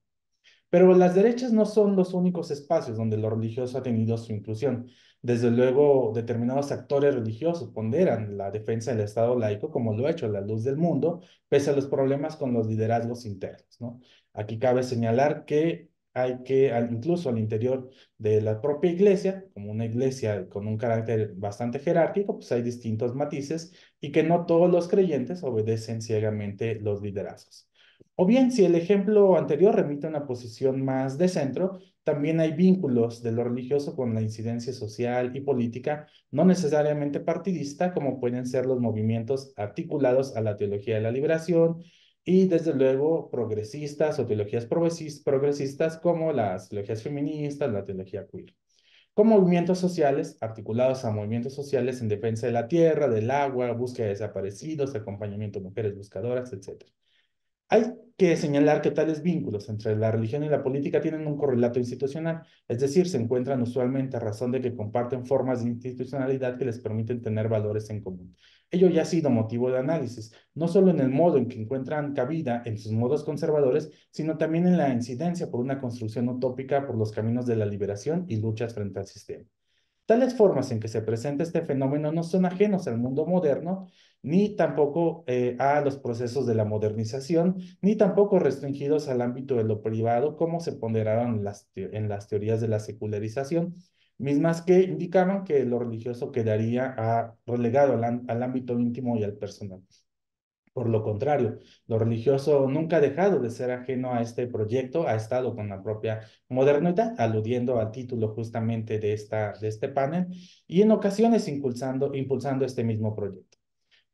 Pero las derechas no son los únicos espacios donde lo religioso ha tenido su inclusión. Desde luego, determinados actores religiosos ponderan la defensa del Estado laico, como lo ha hecho la Luz del Mundo, pese a los problemas con los liderazgos internos, ¿no? Aquí cabe señalar que hay que, incluso al interior de la propia iglesia, como una iglesia con un carácter bastante jerárquico, pues hay distintos matices y que no todos los creyentes obedecen ciegamente los liderazgos. O bien, si el ejemplo anterior remite a una posición más de centro, también hay vínculos de lo religioso con la incidencia social y política, no necesariamente partidista, como pueden ser los movimientos articulados a la teología de la liberación y, desde luego, progresistas o teologías progresistas como las teologías feministas, la teología queer. Con movimientos sociales articulados a movimientos sociales en defensa de la tierra, del agua, búsqueda de desaparecidos, acompañamiento a mujeres buscadoras, etc. Hay que señalar que tales vínculos entre la religión y la política tienen un correlato institucional, es decir, se encuentran usualmente a razón de que comparten formas de institucionalidad que les permiten tener valores en común. Ello ya ha sido motivo de análisis, no solo en el modo en que encuentran cabida en sus modos conservadores, sino también en la incidencia por una construcción utópica por los caminos de la liberación y luchas frente al sistema. Tales formas en que se presenta este fenómeno no son ajenos al mundo moderno, ni tampoco a los procesos de la modernización, ni tampoco restringidos al ámbito de lo privado, como se ponderaron en las teorías de la secularización, mismas que indicaban que lo religioso quedaría relegado al ámbito íntimo y al personal. Por lo contrario, lo religioso nunca ha dejado de ser ajeno a este proyecto, ha estado con la propia modernidad, aludiendo al título justamente de este panel, y en ocasiones impulsando este mismo proyecto.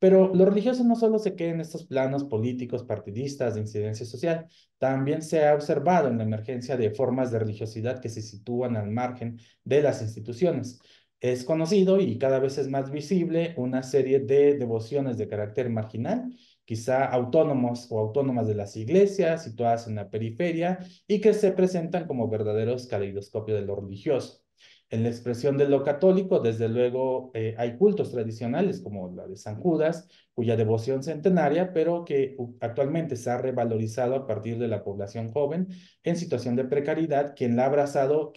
Pero lo religioso no solo se queda en estos planos políticos, partidistas, de incidencia social, también se ha observado en la emergencia de formas de religiosidad que se sitúan al margen de las instituciones. Es conocido y cada vez es más visible una serie de devociones de carácter marginal, quizá autónomos o autónomas de las iglesias, situadas en la periferia y que se presentan como verdaderos caleidoscopios de lo religioso. En la expresión de lo católico, desde luego, hay cultos tradicionales como la de San Judas, cuya devoción centenaria, pero que actualmente se ha revalorizado a partir de la población joven en situación de precariedad, quien ha abrazado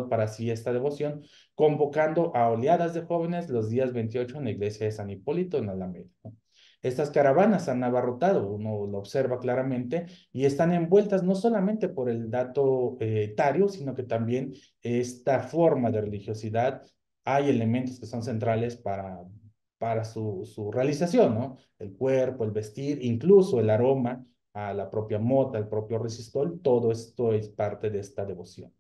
para sí esta devoción, convocando a oleadas de jóvenes los días 28 en la iglesia de San Hipólito en Alameda, ¿no? Estas caravanas han abarrotado, uno lo observa claramente, y están envueltas no solamente por el dato etario, sino que también esta forma de religiosidad, hay elementos que son centrales para su realización, ¿no? El cuerpo, el vestir, incluso el aroma a la propia mota, el propio resistol, todo esto es parte de esta devoción.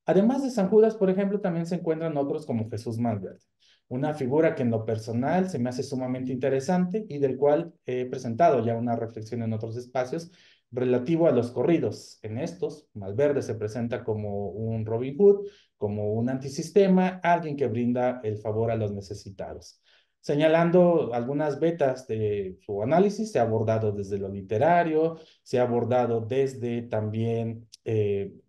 Además de San Judas, por ejemplo, también se encuentran otros como Jesús Malverde, una figura que en lo personal se me hace sumamente interesante y del cual he presentado ya una reflexión en otros espacios relativo a los corridos. En estos, Malverde se presenta como un Robin Hood, como un antisistema, alguien que brinda el favor a los necesitados. Señalando algunas vetas de su análisis, se ha abordado desde lo literario, se ha abordado desde también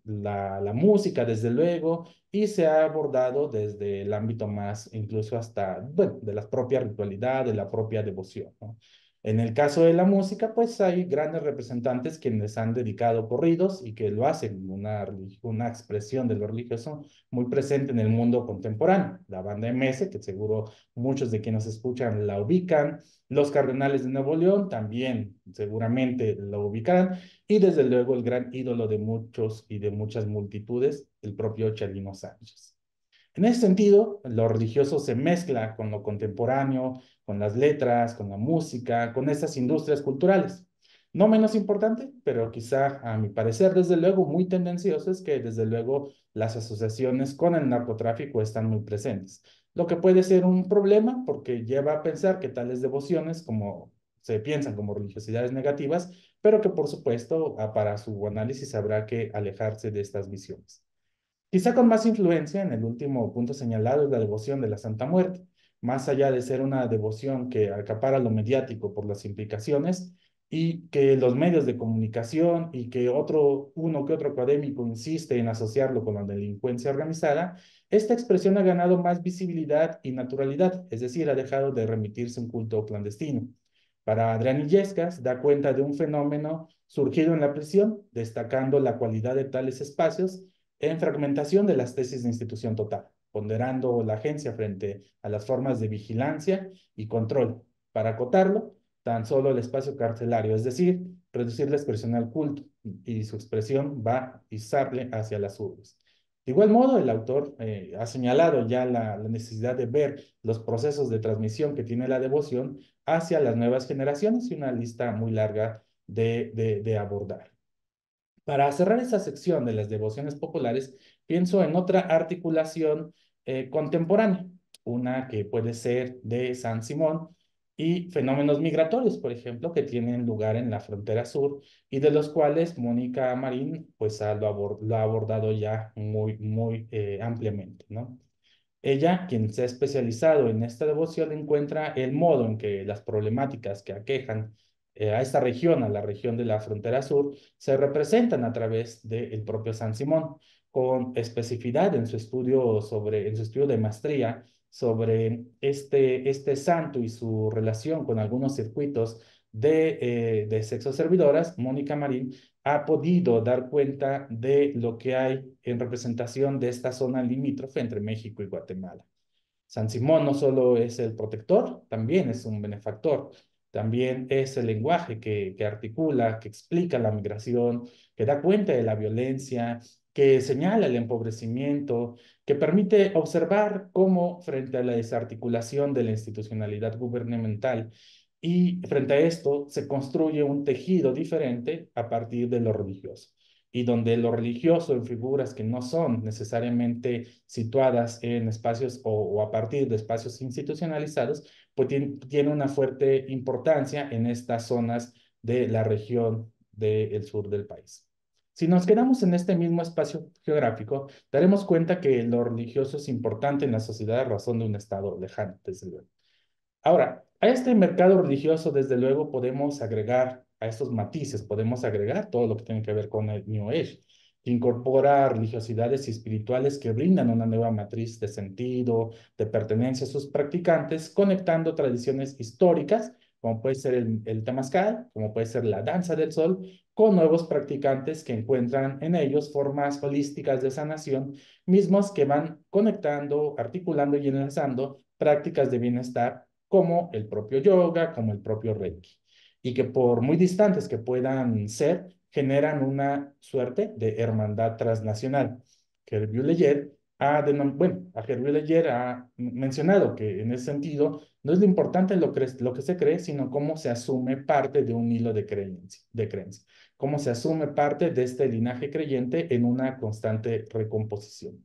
la música, desde luego, y se ha abordado desde el ámbito más, incluso hasta, bueno, de la propia ritualidad, de la propia devoción, ¿no? En el caso de la música, pues hay grandes representantes quienes han dedicado corridos y que lo hacen una expresión de lo religioso muy presente en el mundo contemporáneo. La banda MS, que seguro muchos de quienes escuchan la ubican, los Cardenales de Nuevo León también seguramente lo ubicarán, y desde luego el gran ídolo de muchos y de muchas multitudes, el propio Chalino Sánchez. En ese sentido, lo religioso se mezcla con lo contemporáneo, con las letras, con la música, con esas industrias culturales. No menos importante, pero quizá a mi parecer, desde luego, muy tendencioso es que desde luego las asociaciones con el narcotráfico están muy presentes, lo que puede ser un problema porque lleva a pensar que tales devociones como se piensan como religiosidades negativas, pero que por supuesto para su análisis habrá que alejarse de estas visiones. Quizá con más influencia, en el último punto señalado, es la devoción de la Santa Muerte. Más allá de ser una devoción que acapara lo mediático por las implicaciones y que los medios de comunicación y que uno que otro académico insiste en asociarlo con la delincuencia organizada, esta expresión ha ganado más visibilidad y naturalidad, es decir, ha dejado de remitirse a un culto clandestino. Para Adrián Illescas, da cuenta de un fenómeno surgido en la prisión, destacando la cualidad de tales espacios en fragmentación de las tesis de institución total, ponderando la agencia frente a las formas de vigilancia y control. Para acotarlo, tan solo el espacio carcelario, es decir, reducir la expresión al culto y su expresión va a pisarle hacia las urbes. De igual modo, el autor ha señalado ya la necesidad de ver los procesos de transmisión que tiene la devoción hacia las nuevas generaciones y una lista muy larga de abordar. Para cerrar esa sección de las devociones populares, pienso en otra articulación contemporánea, una que puede ser de San Simón y fenómenos migratorios, por ejemplo, que tienen lugar en la frontera sur y de los cuales Mónica Marín pues lo ha abordado ya muy ampliamente, ¿no? Ella, quien se ha especializado en esta devoción, encuentra el modo en que las problemáticas que aquejan a esta región, a la región de la frontera sur, se representan a través del propio San Simón, con especificidad en su estudio de maestría sobre este santo y su relación con algunos circuitos de sexoservidoras. Mónica Marín ha podido dar cuenta de lo que hay en representación de esta zona limítrofe entre México y Guatemala. San Simón no solo es el protector, también es un benefactor, también es el lenguaje que articula, que explica la migración, que da cuenta de la violencia, que señala el empobrecimiento, que permite observar cómo frente a la desarticulación de la institucionalidad gubernamental y frente a esto se construye un tejido diferente a partir de lo religioso y donde lo religioso en figuras que no son necesariamente situadas en espacios o a partir de espacios institucionalizados, pues tiene una fuerte importancia en estas zonas de la región del sur del país. Si nos quedamos en este mismo espacio geográfico, daremos cuenta que lo religioso es importante en la sociedad a razón de un estado lejano, desde luego. Ahora, a este mercado religioso, desde luego, podemos agregar a estos matices, podemos agregar todo lo que tiene que ver con el New Age, que incorpora religiosidades y espirituales que brindan una nueva matriz de sentido, de pertenencia a sus practicantes, conectando tradiciones históricas, como puede ser el Temazcal, como puede ser la danza del sol, con nuevos practicantes que encuentran en ellos formas holísticas de sanación, mismos que van conectando, articulando y enlazando prácticas de bienestar como el propio yoga, como el propio Reiki, y que por muy distantes que puedan ser, generan una suerte de hermandad transnacional. Hervieux Leger ha mencionado que en ese sentido no es lo importante lo que se cree, sino cómo se asume parte de un hilo de creencia, cómo se asume parte de este linaje creyente en una constante recomposición.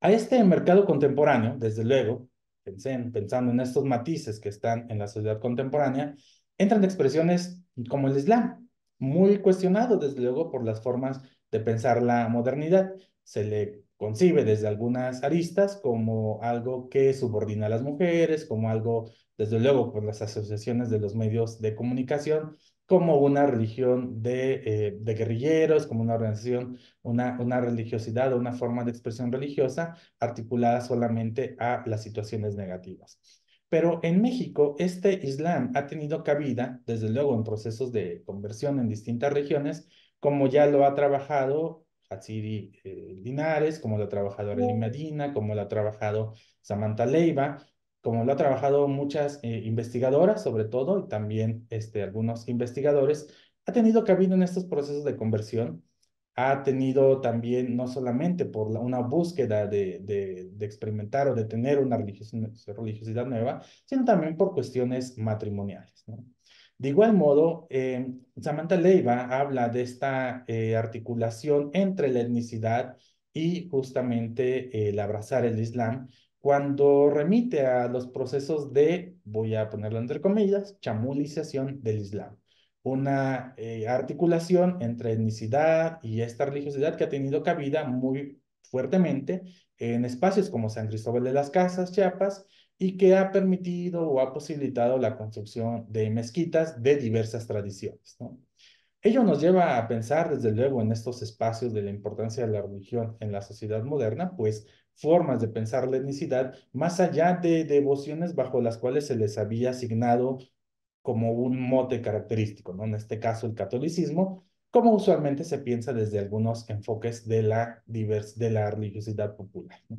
A este mercado contemporáneo, desde luego, pensando en estos matices que están en la sociedad contemporánea, entran expresiones como el Islam, muy cuestionado desde luego por las formas de pensar la modernidad. Se le concibe desde algunas aristas como algo que subordina a las mujeres, como algo, desde luego, por las asociaciones de los medios de comunicación, como una religión de guerrilleros, como una organización, una religiosidad o una forma de expresión religiosa articulada solamente a las situaciones negativas. Pero en México, este Islam ha tenido cabida, desde luego, en procesos de conversión en distintas regiones, como ya lo ha trabajado Hatsiri Linares, como lo ha trabajado Arely Medina, como lo ha trabajado Samantha Leiva, como lo ha trabajado muchas investigadoras, sobre todo, y también algunos investigadores, ha tenido cabida en estos procesos de conversión ha tenido también, no solamente por una búsqueda de experimentar o de tener una religiosidad nueva, sino también por cuestiones matrimoniales, ¿no? De igual modo, Samantha Leiva habla de esta articulación entre la etnicidad y justamente el abrazar el Islam, cuando remite a los procesos de, voy a ponerlo entre comillas, chamulización del Islam. Una articulación entre etnicidad y esta religiosidad que ha tenido cabida muy fuertemente en espacios como San Cristóbal de las Casas, Chiapas, y que ha permitido o ha posibilitado la construcción de mezquitas de diversas tradiciones, ¿no? Ello nos lleva a pensar, desde luego, en estos espacios de la importancia de la religión en la sociedad moderna, pues formas de pensar la etnicidad más allá de devociones bajo las cuales se les había asignado como un mote característico, ¿no? En este caso, el catolicismo, como usualmente se piensa desde algunos enfoques de la religiosidad popular, ¿no?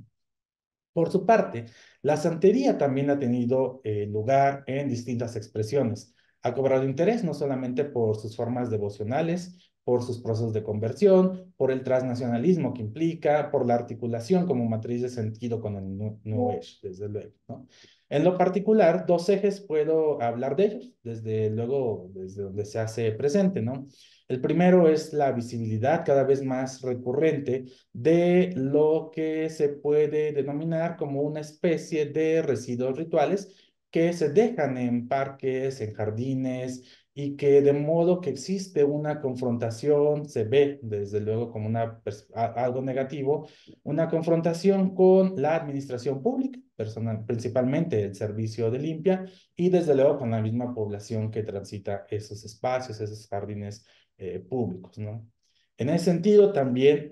Por su parte, la santería también ha tenido lugar en distintas expresiones. Ha cobrado interés no solamente por sus formas devocionales, por sus procesos de conversión, por el transnacionalismo que implica, por la articulación como matriz de sentido con el New Age, desde luego, ¿no? En lo particular, dos ejes puedo hablar de ellos, desde luego, desde donde se hace presente, ¿no? El primero es la visibilidad cada vez más recurrente de lo que se puede denominar como una especie de residuos rituales que se dejan en parques, en jardines, y que de modo que existe una confrontación, se ve desde luego como algo negativo, una confrontación con la administración pública, principalmente el servicio de limpia, y desde luego con la misma población que transita esos espacios, esos jardines públicos, ¿no? En ese sentido, también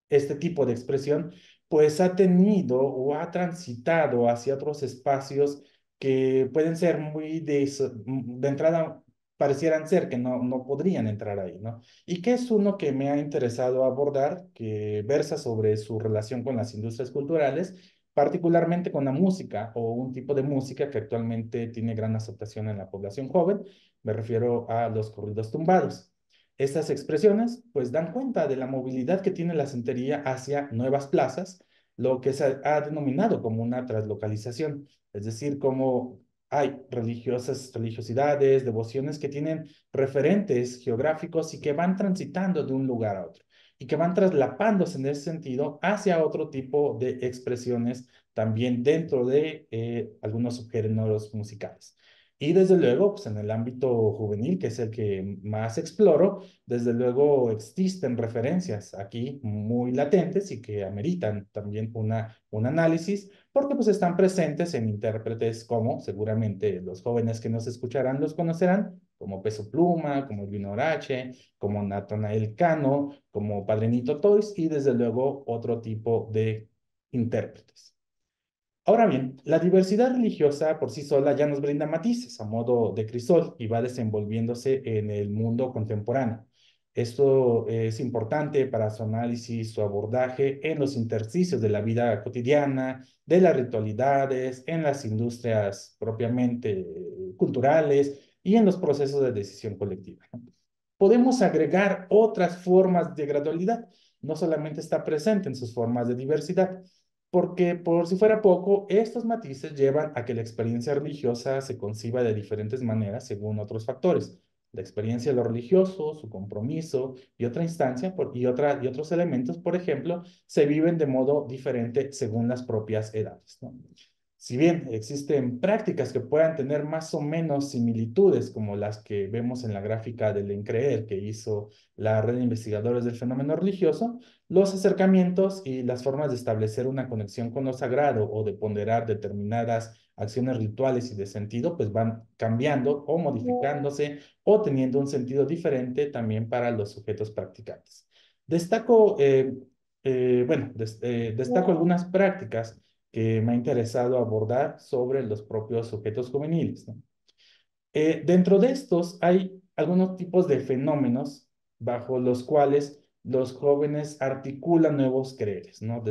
este tipo de expresión, pues ha tenido o ha transitado hacia otros espacios que pueden ser de entrada, parecieran ser que no podrían entrar ahí, ¿no? Y que es uno que me ha interesado abordar, que versa sobre su relación con las industrias culturales, particularmente con la música o un tipo de música que actualmente tiene gran aceptación en la población joven. Me refiero a los corridos tumbados. Estas expresiones pues dan cuenta de la movilidad que tiene la santería hacia nuevas plazas, lo que se ha denominado como una translocalización, es decir, como hay religiosidades, devociones que tienen referentes geográficos y que van transitando de un lugar a otro y que van traslapándose en ese sentido hacia otro tipo de expresiones también dentro de algunos subgéneros musicales. Y desde luego, pues en el ámbito juvenil, que es el que más exploro, desde luego existen referencias aquí muy latentes y que ameritan también un análisis, porque pues están presentes en intérpretes como seguramente los jóvenes que nos escucharán los conocerán, como Peso Pluma, como Elvin Orache, como Natanael Cano, como Padrenito Toys y desde luego otro tipo de intérpretes. Ahora bien, la diversidad religiosa por sí sola ya nos brinda matices a modo de crisol y va desenvolviéndose en el mundo contemporáneo. Esto es importante para su análisis, su abordaje en los intersticios de la vida cotidiana, de las ritualidades, en las industrias propiamente culturales y en los procesos de decisión colectiva, ¿no? Podemos agregar otras formas de gradualidad, no solamente está presente en sus formas de diversidad, porque por si fuera poco, estos matices llevan a que la experiencia religiosa se conciba de diferentes maneras según otros factores. La experiencia de lo religioso, su compromiso y otra instancia y otros elementos, por ejemplo, se viven de modo diferente según las propias edades, ¿no? Si bien existen prácticas que puedan tener más o menos similitudes, como las que vemos en la gráfica del Encreer que hizo la red de investigadores del fenómeno religioso, los acercamientos y las formas de establecer una conexión con lo sagrado o de ponderar determinadas acciones rituales y de sentido, pues van cambiando o modificándose o teniendo un sentido diferente también para los sujetos practicantes. Destaco algunas prácticas que me ha interesado abordar sobre los propios sujetos juveniles, ¿no? Dentro de estos hay algunos tipos de fenómenos bajo los cuales los jóvenes articulan nuevos creeres, ¿no?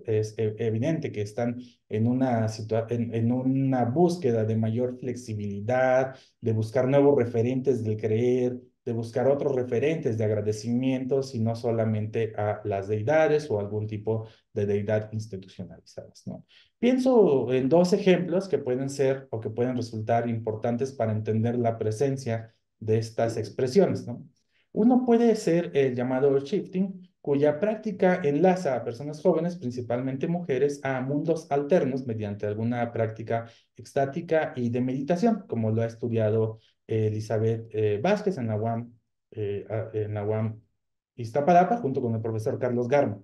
Es evidente que están en en una búsqueda de mayor flexibilidad, de buscar nuevos referentes del creer, de buscar otros referentes de agradecimientos y no solamente a las deidades o algún tipo de deidad institucionalizadas, ¿no? Pienso en dos ejemplos que pueden ser o que pueden resultar importantes para entender la presencia de estas expresiones, ¿no? Uno puede ser el llamado shifting, cuya práctica enlaza a personas jóvenes, principalmente mujeres, a mundos alternos mediante alguna práctica extática y de meditación, como lo ha estudiado Elizabeth Vázquez en la UAM, en la UAM Iztapalapa, junto con el profesor Carlos Garma.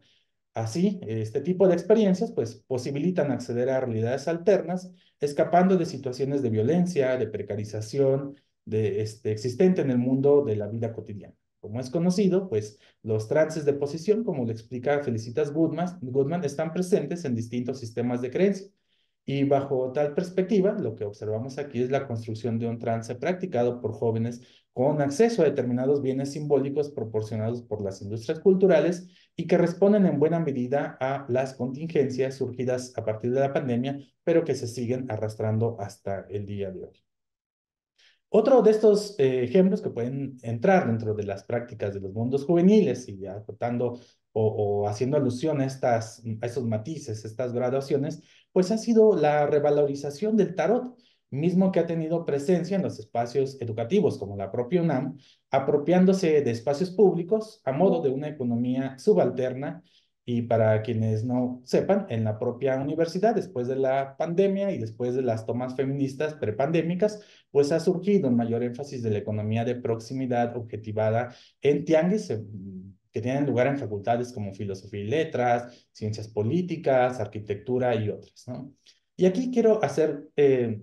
Así, este tipo de experiencias pues posibilitan acceder a realidades alternas, escapando de situaciones de violencia, de precarización, existente en el mundo de la vida cotidiana. Como es conocido, pues los trances de posición, como lo explica Felicitas Goodman, están presentes en distintos sistemas de creencia. Y bajo tal perspectiva, lo que observamos aquí es la construcción de un trance practicado por jóvenes con acceso a determinados bienes simbólicos proporcionados por las industrias culturales y que responden en buena medida a las contingencias surgidas a partir de la pandemia, pero que se siguen arrastrando hasta el día de hoy. Otro de estos ejemplos que pueden entrar dentro de las prácticas de los mundos juveniles y acotando o haciendo alusión a estos matices, estas graduaciones, pues ha sido la revalorización del tarot, mismo que ha tenido presencia en los espacios educativos como la propia UNAM, apropiándose de espacios públicos a modo de una economía subalterna. Y para quienes no sepan, en la propia universidad, después de la pandemia y después de las tomas feministas prepandémicas, pues ha surgido un mayor énfasis de la economía de proximidad objetivada en tianguis que tienen lugar en facultades como filosofía y letras, ciencias políticas, arquitectura y otras, ¿no? Y aquí quiero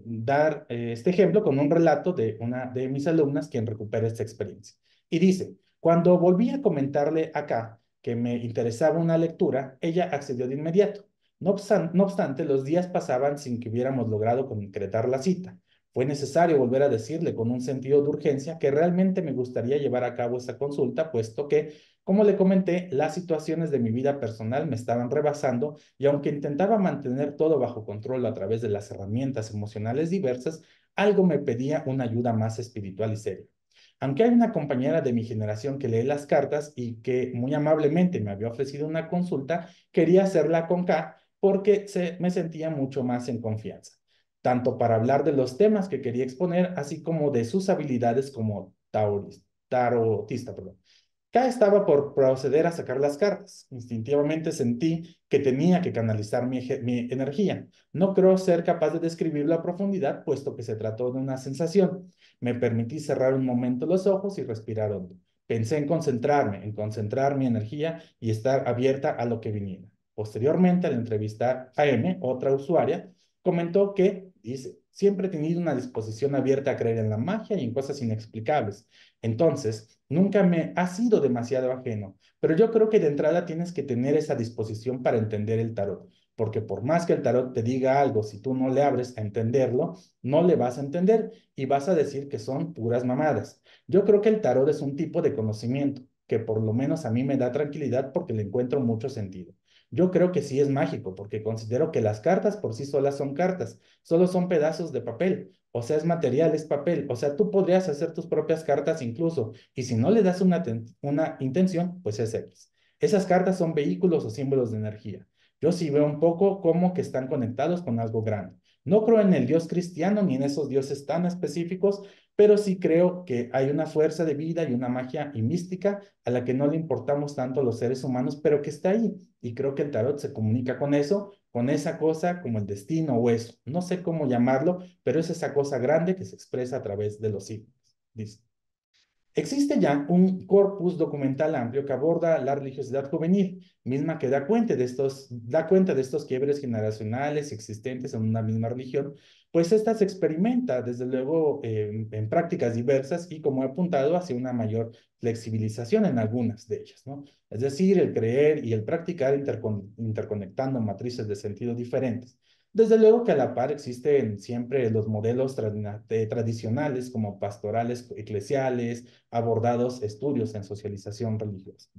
dar este ejemplo con un relato de una de mis alumnas quien recupera esta experiencia. Y dice, cuando volví a comentarle acá que me interesaba una lectura, ella accedió de inmediato. No obstante, los días pasaban sin que hubiéramos logrado concretar la cita. Fue necesario volver a decirle con un sentido de urgencia que realmente me gustaría llevar a cabo esa consulta, puesto que, como le comenté, las situaciones de mi vida personal me estaban rebasando y aunque intentaba mantener todo bajo control a través de las herramientas emocionales diversas, algo me pedía una ayuda más espiritual y seria. Aunque hay una compañera de mi generación que lee las cartas y que muy amablemente me había ofrecido una consulta, quería hacerla con K porque me sentía mucho más en confianza, tanto para hablar de los temas que quería exponer, así como de sus habilidades como tarotista. K estaba por proceder a sacar las cartas. Instintivamente sentí que tenía que canalizar mi energía. No creo ser capaz de describirlo a profundidad, puesto que se trató de una sensación. Me permití cerrar un momento los ojos y respirar hondo. Pensé en concentrar mi energía y estar abierta a lo que viniera. Posteriormente, al entrevistar a M, otra usuaria, comentó que, dice, siempre he tenido una disposición abierta a creer en la magia y en cosas inexplicables. Entonces, nunca me ha sido demasiado ajeno, pero yo creo que de entrada tienes que tener esa disposición para entender el tarot, porque por más que el tarot te diga algo, si tú no le abres a entenderlo, no le vas a entender y vas a decir que son puras mamadas. Yo creo que el tarot es un tipo de conocimiento que por lo menos a mí me da tranquilidad porque le encuentro mucho sentido. Yo creo que sí es mágico porque considero que las cartas por sí solas son cartas, solo son pedazos de papel. O sea, es material, es papel. O sea, tú podrías hacer tus propias cartas incluso. Y si no le das una intención, pues es X. Esas cartas son vehículos o símbolos de energía. Yo sí veo un poco como que están conectados con algo grande. No creo en el Dios cristiano ni en esos dioses tan específicos, pero sí creo que hay una fuerza de vida y una magia y mística a la que no le importamos tanto los seres humanos, pero que está ahí. Y creo que el tarot se comunica con esa cosa como el destino o eso. No sé cómo llamarlo, pero es esa cosa grande que se expresa a través de los signos. Dice. Existe ya un corpus documental amplio que aborda la religiosidad juvenil, misma que da cuenta de estos quiebres generacionales existentes en una misma religión, pues esta se experimenta desde luego en prácticas diversas y como he apuntado hacia una mayor flexibilización en algunas de ellas, ¿no? Es decir, el creer y el practicar interconectando matrices de sentido diferentes. Desde luego que a la par existen siempre los modelos tradicionales como pastorales eclesiales, abordados estudios en socialización religiosa.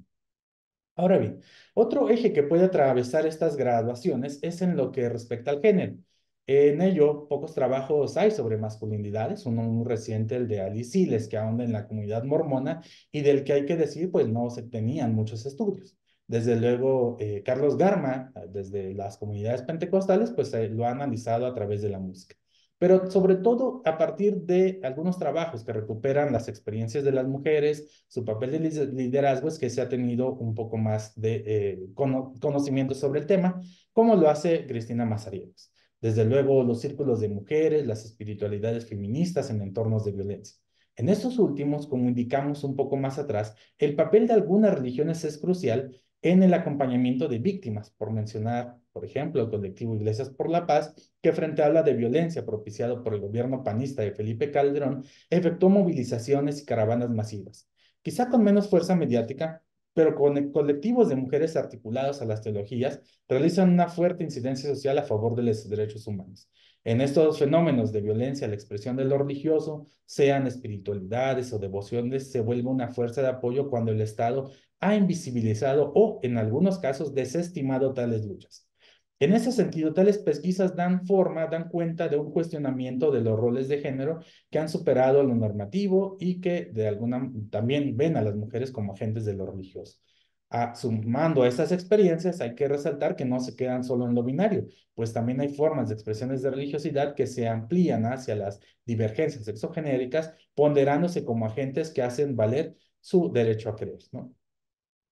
Ahora bien, otro eje que puede atravesar estas graduaciones es en lo que respecta al género. En ello, pocos trabajos hay sobre masculinidades, uno muy reciente, el de Alice Siles, que ahonda en la comunidad mormona y del que hay que decir, pues no se tenían muchos estudios. Desde luego, Carlos Garma, desde las comunidades pentecostales, pues lo ha analizado a través de la música. Pero sobre todo a partir de algunos trabajos que recuperan las experiencias de las mujeres, su papel de liderazgo es que se ha tenido un poco más de conocimiento sobre el tema, como lo hace Cristina Mazariegos. Desde luego, los círculos de mujeres, las espiritualidades feministas en entornos de violencia. En estos últimos, como indicamos un poco más atrás, el papel de algunas religiones es crucial en el acompañamiento de víctimas, por mencionar, por ejemplo, el colectivo Iglesias por la Paz, que frente a la de violencia propiciado por el gobierno panista de Felipe Calderón, efectuó movilizaciones y caravanas masivas, quizá con menos fuerza mediática, pero con colectivos de mujeres articulados a las teologías, realizan una fuerte incidencia social a favor de los derechos humanos. En estos fenómenos de violencia, la expresión de lo religioso, sean espiritualidades o devociones, se vuelve una fuerza de apoyo cuando el Estado ha invisibilizado o, en algunos casos, desestimado tales luchas. En ese sentido, tales pesquisas dan forma, dan cuenta de un cuestionamiento de los roles de género que han superado lo normativo y que de alguna también ven a las mujeres como agentes de lo religioso. Sumando a estas experiencias, hay que resaltar que no se quedan solo en lo binario, pues también hay formas de expresiones de religiosidad que se amplían hacia las divergencias sexogenéricas, ponderándose como agentes que hacen valer su derecho a creer, ¿no?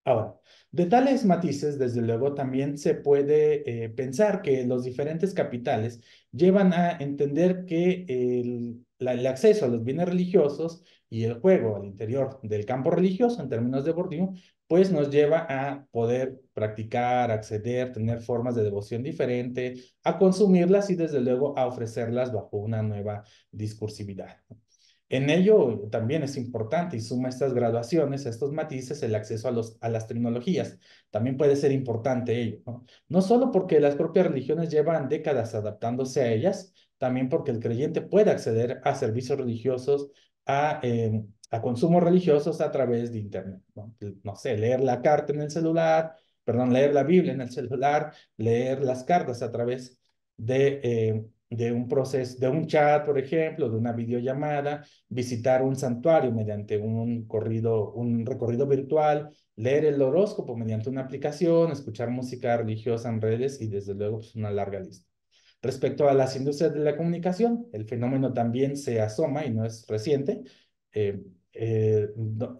Ahora, de tales matices, desde luego, también se puede pensar que los diferentes capitales llevan a entender que el acceso a los bienes religiosos y el juego al interior del campo religioso, en términos de Bourdieu, pues nos lleva a poder practicar, acceder, tener formas de devoción diferente, a consumirlas y desde luego a ofrecerlas bajo una nueva discursividad. En ello también es importante y suma estas graduaciones, estos matices, el acceso a las tecnologías. También puede ser importante ello, ¿no? No solo porque las propias religiones llevan décadas adaptándose a ellas, también porque el creyente puede acceder a servicios religiosos, a consumos religiosos a través de Internet, ¿no? No sé, leer la carta en el celular, perdón, leer la Biblia en el celular, leer las cartas a través de un proceso, de un chat, por ejemplo, de una videollamada, visitar un santuario mediante un recorrido virtual, leer el horóscopo mediante una aplicación, escuchar música religiosa en redes y desde luego pues, una larga lista. Respecto a las industrias de la comunicación, el fenómeno también se asoma y no es reciente. eh,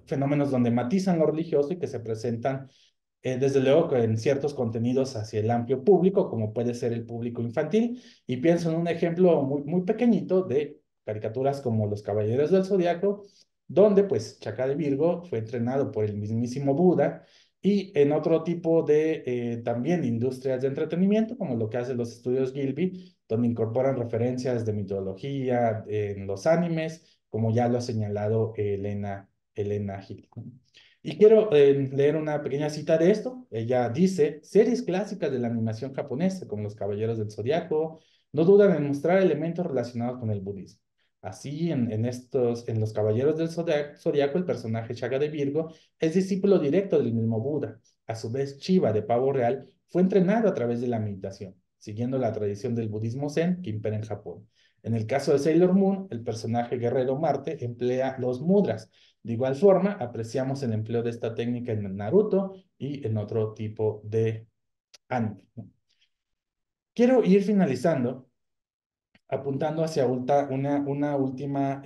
Fenómenos donde matizan lo religioso y que se presentan desde luego en ciertos contenidos hacia el amplio público, como puede ser el público infantil, y pienso en un ejemplo muy pequeñito de caricaturas como Los Caballeros del Zodiaco, donde pues Chaka de Virgo fue entrenado por el mismísimo Buda, y en otro tipo de también industrias de entretenimiento, como lo que hacen los estudios Gilby, donde incorporan referencias de mitología en los animes, como ya lo ha señalado Elena Gil. Y quiero leer una pequeña cita de esto. Ella dice, series clásicas de la animación japonesa, como Los Caballeros del Zodiaco, no dudan en mostrar elementos relacionados con el budismo. Así, en Los Caballeros del Zodiaco, el personaje Shaka de Virgo es discípulo directo del mismo Buda. A su vez, Shiva de Pavo Real fue entrenado a través de la meditación, siguiendo la tradición del budismo zen que impera en Japón. En el caso de Sailor Moon, el personaje guerrero Marte emplea los mudras. De igual forma, apreciamos el empleo de esta técnica en Naruto y en otro tipo de anime, ¿no? Quiero ir finalizando apuntando hacia una última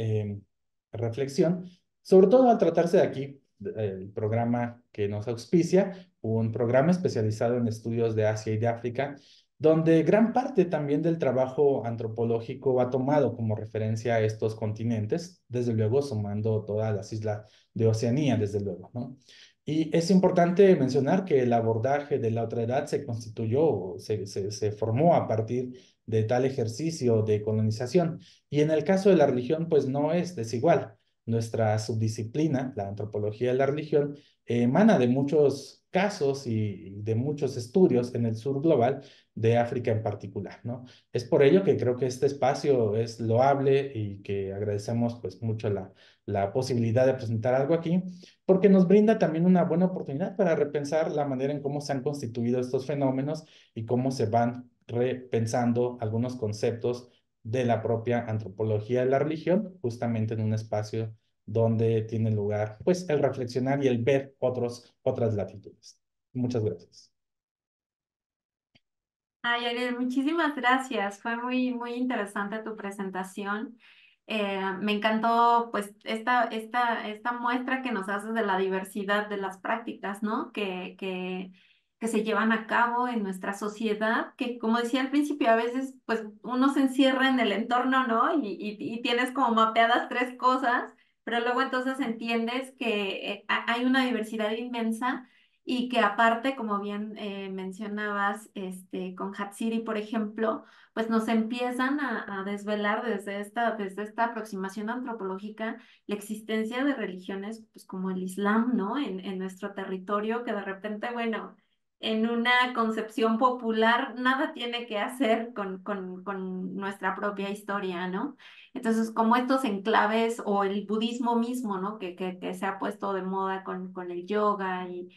reflexión, sobre todo al tratarse de aquí, el programa que nos auspicia, un programa especializado en estudios de Asia y de África, donde gran parte también del trabajo antropológico ha tomado como referencia a estos continentes, desde luego sumando todas las islas de Oceanía, desde luego, ¿no? Y es importante mencionar que el abordaje de la otredad se constituyó, se formó a partir de tal ejercicio de colonización. Y en el caso de la religión, pues no es desigual. Nuestra subdisciplina, la antropología de la religión, emana de muchos casos y de muchos estudios en el sur global, de África en particular, ¿no? Es por ello que creo que este espacio es loable y que agradecemos pues mucho la posibilidad de presentar algo aquí, porque nos brinda también una buena oportunidad para repensar la manera en cómo se han constituido estos fenómenos y cómo se van repensando algunos conceptos de la propia antropología de la religión, justamente en un espacio donde tiene lugar pues el reflexionar y el ver otras latitudes. Muchas gracias. Ay, Ariel, muchísimas gracias. Fue muy interesante tu presentación. Me encantó, pues, esta muestra que nos haces de la diversidad de las prácticas, ¿no? Que se llevan a cabo en nuestra sociedad, que como decía al principio, a veces, pues, uno se encierra en el entorno, ¿no? Y tienes como mapeadas tres cosas, pero luego entonces entiendes que hay una diversidad inmensa y que aparte, como bien mencionabas, con Hatsiri, por ejemplo, pues nos empiezan a desvelar desde esta aproximación antropológica la existencia de religiones pues como el Islam, ¿no? En nuestro territorio, que de repente, bueno, en una concepción popular, nada tiene que hacer con nuestra propia historia, ¿no? Entonces, como estos enclaves o el budismo mismo, ¿no? Que se ha puesto de moda con el yoga y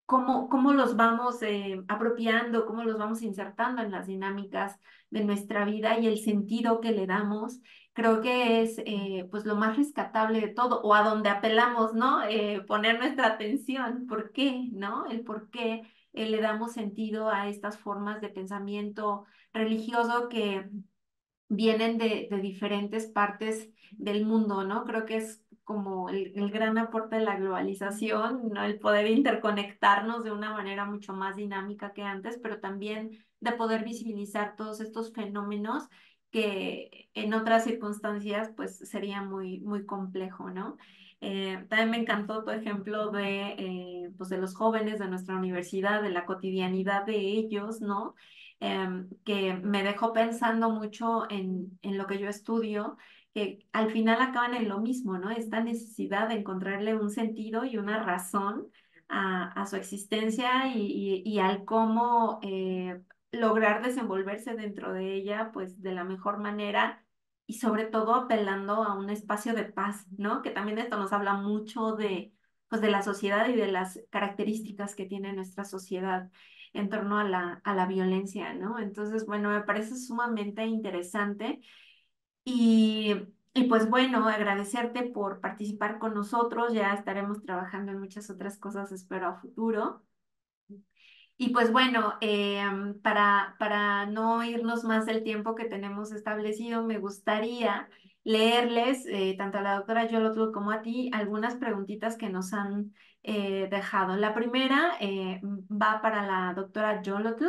cómo los vamos apropiando, cómo los vamos insertando en las dinámicas de nuestra vida y el sentido que le damos, creo que es pues lo más rescatable de todo, o a donde apelamos, ¿no? Poner nuestra atención, ¿por qué? ¿No? El por qué le damos sentido a estas formas de pensamiento religioso que vienen de diferentes partes del mundo, ¿no? Creo que es como el gran aporte de la globalización, ¿no? El poder interconectarnos de una manera mucho más dinámica que antes, pero también de poder visibilizar todos estos fenómenos que en otras circunstancias pues sería muy complejo, ¿no? También me encantó tu ejemplo pues de los jóvenes de nuestra universidad, de la cotidianidad de ellos, ¿no? Que me dejó pensando mucho en lo que yo estudio, que al final acaban en lo mismo, ¿no? Esta necesidad de encontrarle un sentido y una razón a su existencia y al cómo lograr desenvolverse dentro de ella, pues de la mejor manera y sobre todo apelando a un espacio de paz, ¿no? Que también esto nos habla mucho pues, de la sociedad y de las características que tiene nuestra sociedad en torno a la violencia, ¿no? Entonces, bueno, me parece sumamente interesante y, y pues bueno, agradecerte por participar con nosotros, ya estaremos trabajando en muchas otras cosas, espero a futuro. Y pues bueno, para no irnos más del tiempo que tenemos establecido, me gustaría leerles, tanto a la doctora Yolotl como a ti, algunas preguntitas que nos han dejado. La primera va para la doctora Yolotl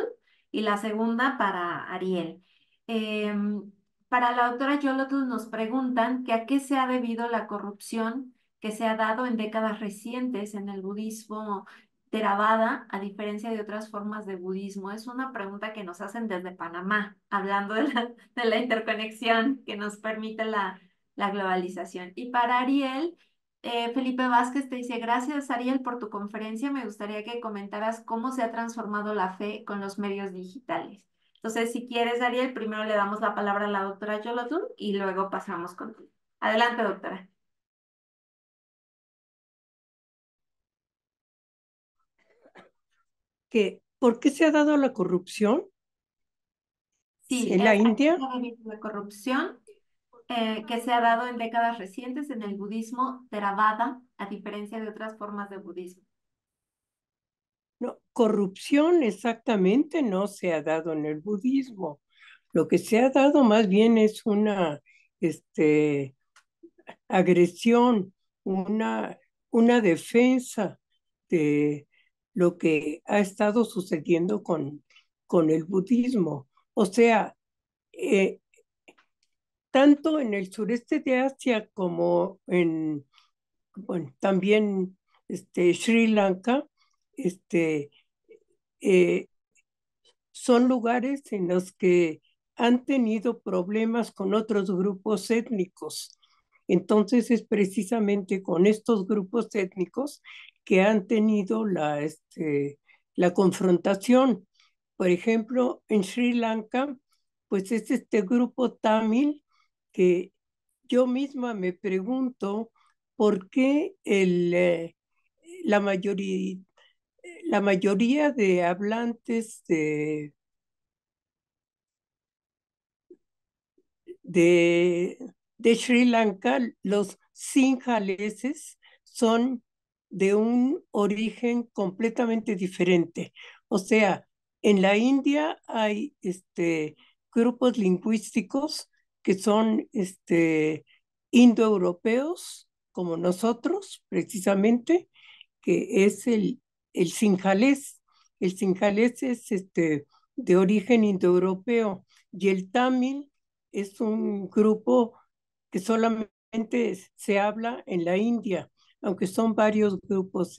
y la segunda para Ariel. Em, para la doctora Yolotl nos preguntan que a qué se ha debido la corrupción que se ha dado en décadas recientes en el budismo Theravada, a diferencia de otras formas de budismo? Es una pregunta que nos hacen desde Panamá, hablando de la interconexión que nos permite la globalización. Y para Ariel, Felipe Vázquez te dice, gracias Ariel por tu conferencia, me gustaría que comentaras cómo se ha transformado la fe con los medios digitales. Entonces, si quieres, Ariel, primero le damos la palabra a la doctora Yolotl y luego pasamos contigo. Adelante, doctora. ¿Por qué se ha dado la corrupción Sí, en es la aquí India? se debido a la corrupción que se ha dado en décadas recientes en el budismo Theravada, a diferencia de otras formas de budismo. No, corrupción exactamente no se ha dado en el budismo. Lo que se ha dado más bien es una agresión, una defensa de lo que ha estado sucediendo con el budismo. O sea, eh, tanto en el sureste de Asia como bueno, también Sri Lanka, eh, son lugares en los que han tenido problemas con otros grupos étnicos. Entonces es precisamente con estos grupos étnicos que han tenido la confrontación. Por ejemplo, en Sri Lanka, pues es este grupo tamil que yo misma me pregunto por qué la mayoría, la mayoría de hablantes de, de Sri Lanka, los sinhaleses, son de un origen completamente diferente. O sea, en la India hay grupos lingüísticos que son indoeuropeos, como nosotros, precisamente, que es el sinjalés. El sinjalés es de origen indoeuropeo y el tamil es un grupo que solamente se habla en la India, aunque son varios grupos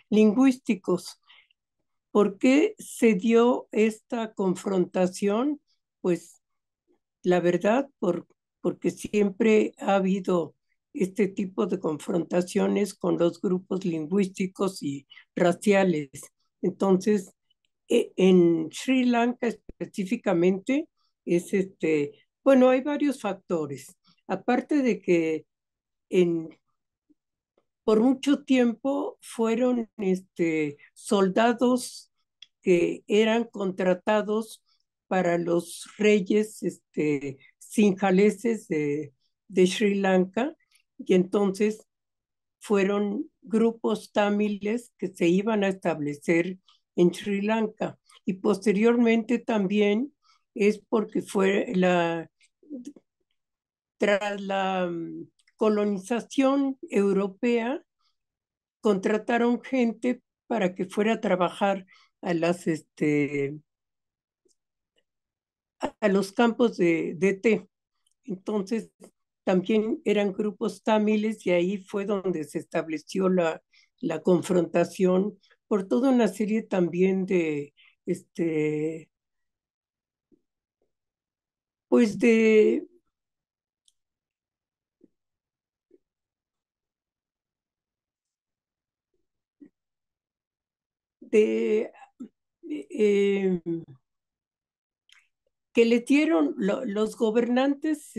lingüísticos. ¿Por qué se dio esta confrontación? Pues la verdad, porque siempre ha habido este tipo de confrontaciones con los grupos lingüísticos y raciales. Entonces, en Sri Lanka específicamente, es bueno, hay varios factores. Aparte de que en, por mucho tiempo fueron soldados que eran contratados para los reyes sinjaleses de Sri Lanka, y entonces fueron grupos tamiles que se iban a establecer en Sri Lanka. Y posteriormente también es porque tras la colonización europea, contrataron gente para que fuera a trabajar a a los campos de té. Entonces, también eran grupos tamiles y ahí fue donde se estableció la confrontación por toda una serie también este, pues de que le dieron los gobernantes,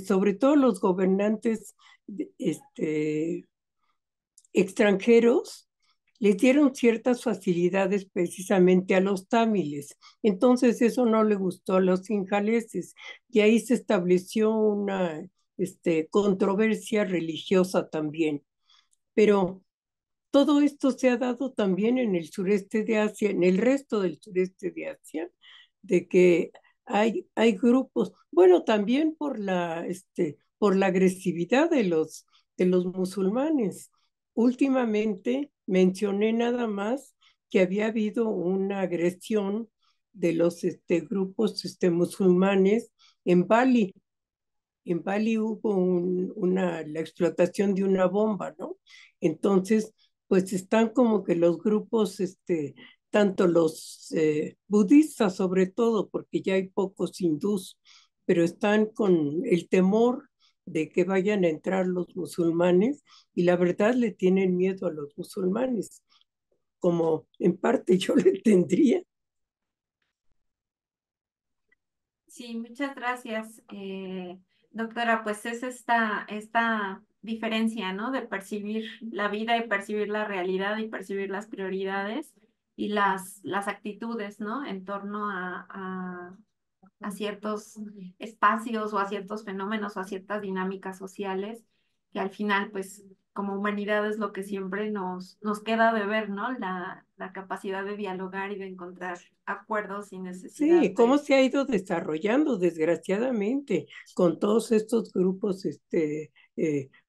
sobre todo los gobernantes extranjeros, les dieron ciertas facilidades precisamente a los tamiles. Entonces eso no le gustó a los sinjaleses y ahí se estableció una controversia religiosa también. Pero todo esto se ha dado también en el sureste de Asia, en el resto del sureste de Asia, de que hay grupos, bueno, también por la agresividad de los musulmanes. Últimamente mencioné nada más que había habido una agresión de los grupos musulmanes en Bali. En Bali hubo la explotación de una bomba, ¿no? Entonces, pues están como que los grupos, tanto los budistas sobre todo, porque ya hay pocos hindús, pero están con el temor de que vayan a entrar los musulmanes y la verdad le tienen miedo a los musulmanes, como en parte yo le tendría. Sí, muchas gracias, doctora. Pues es esta diferencia, ¿no? De percibir la vida y percibir la realidad y percibir las prioridades y las actitudes, ¿no? En torno a ciertos espacios o a ciertos fenómenos o a ciertas dinámicas sociales que al final, pues, como humanidad es lo que siempre nos queda de ver, ¿no? La capacidad de dialogar y de encontrar acuerdos sin necesidad Sí, cómo de... se ha ido desarrollando, desgraciadamente, con todos estos grupos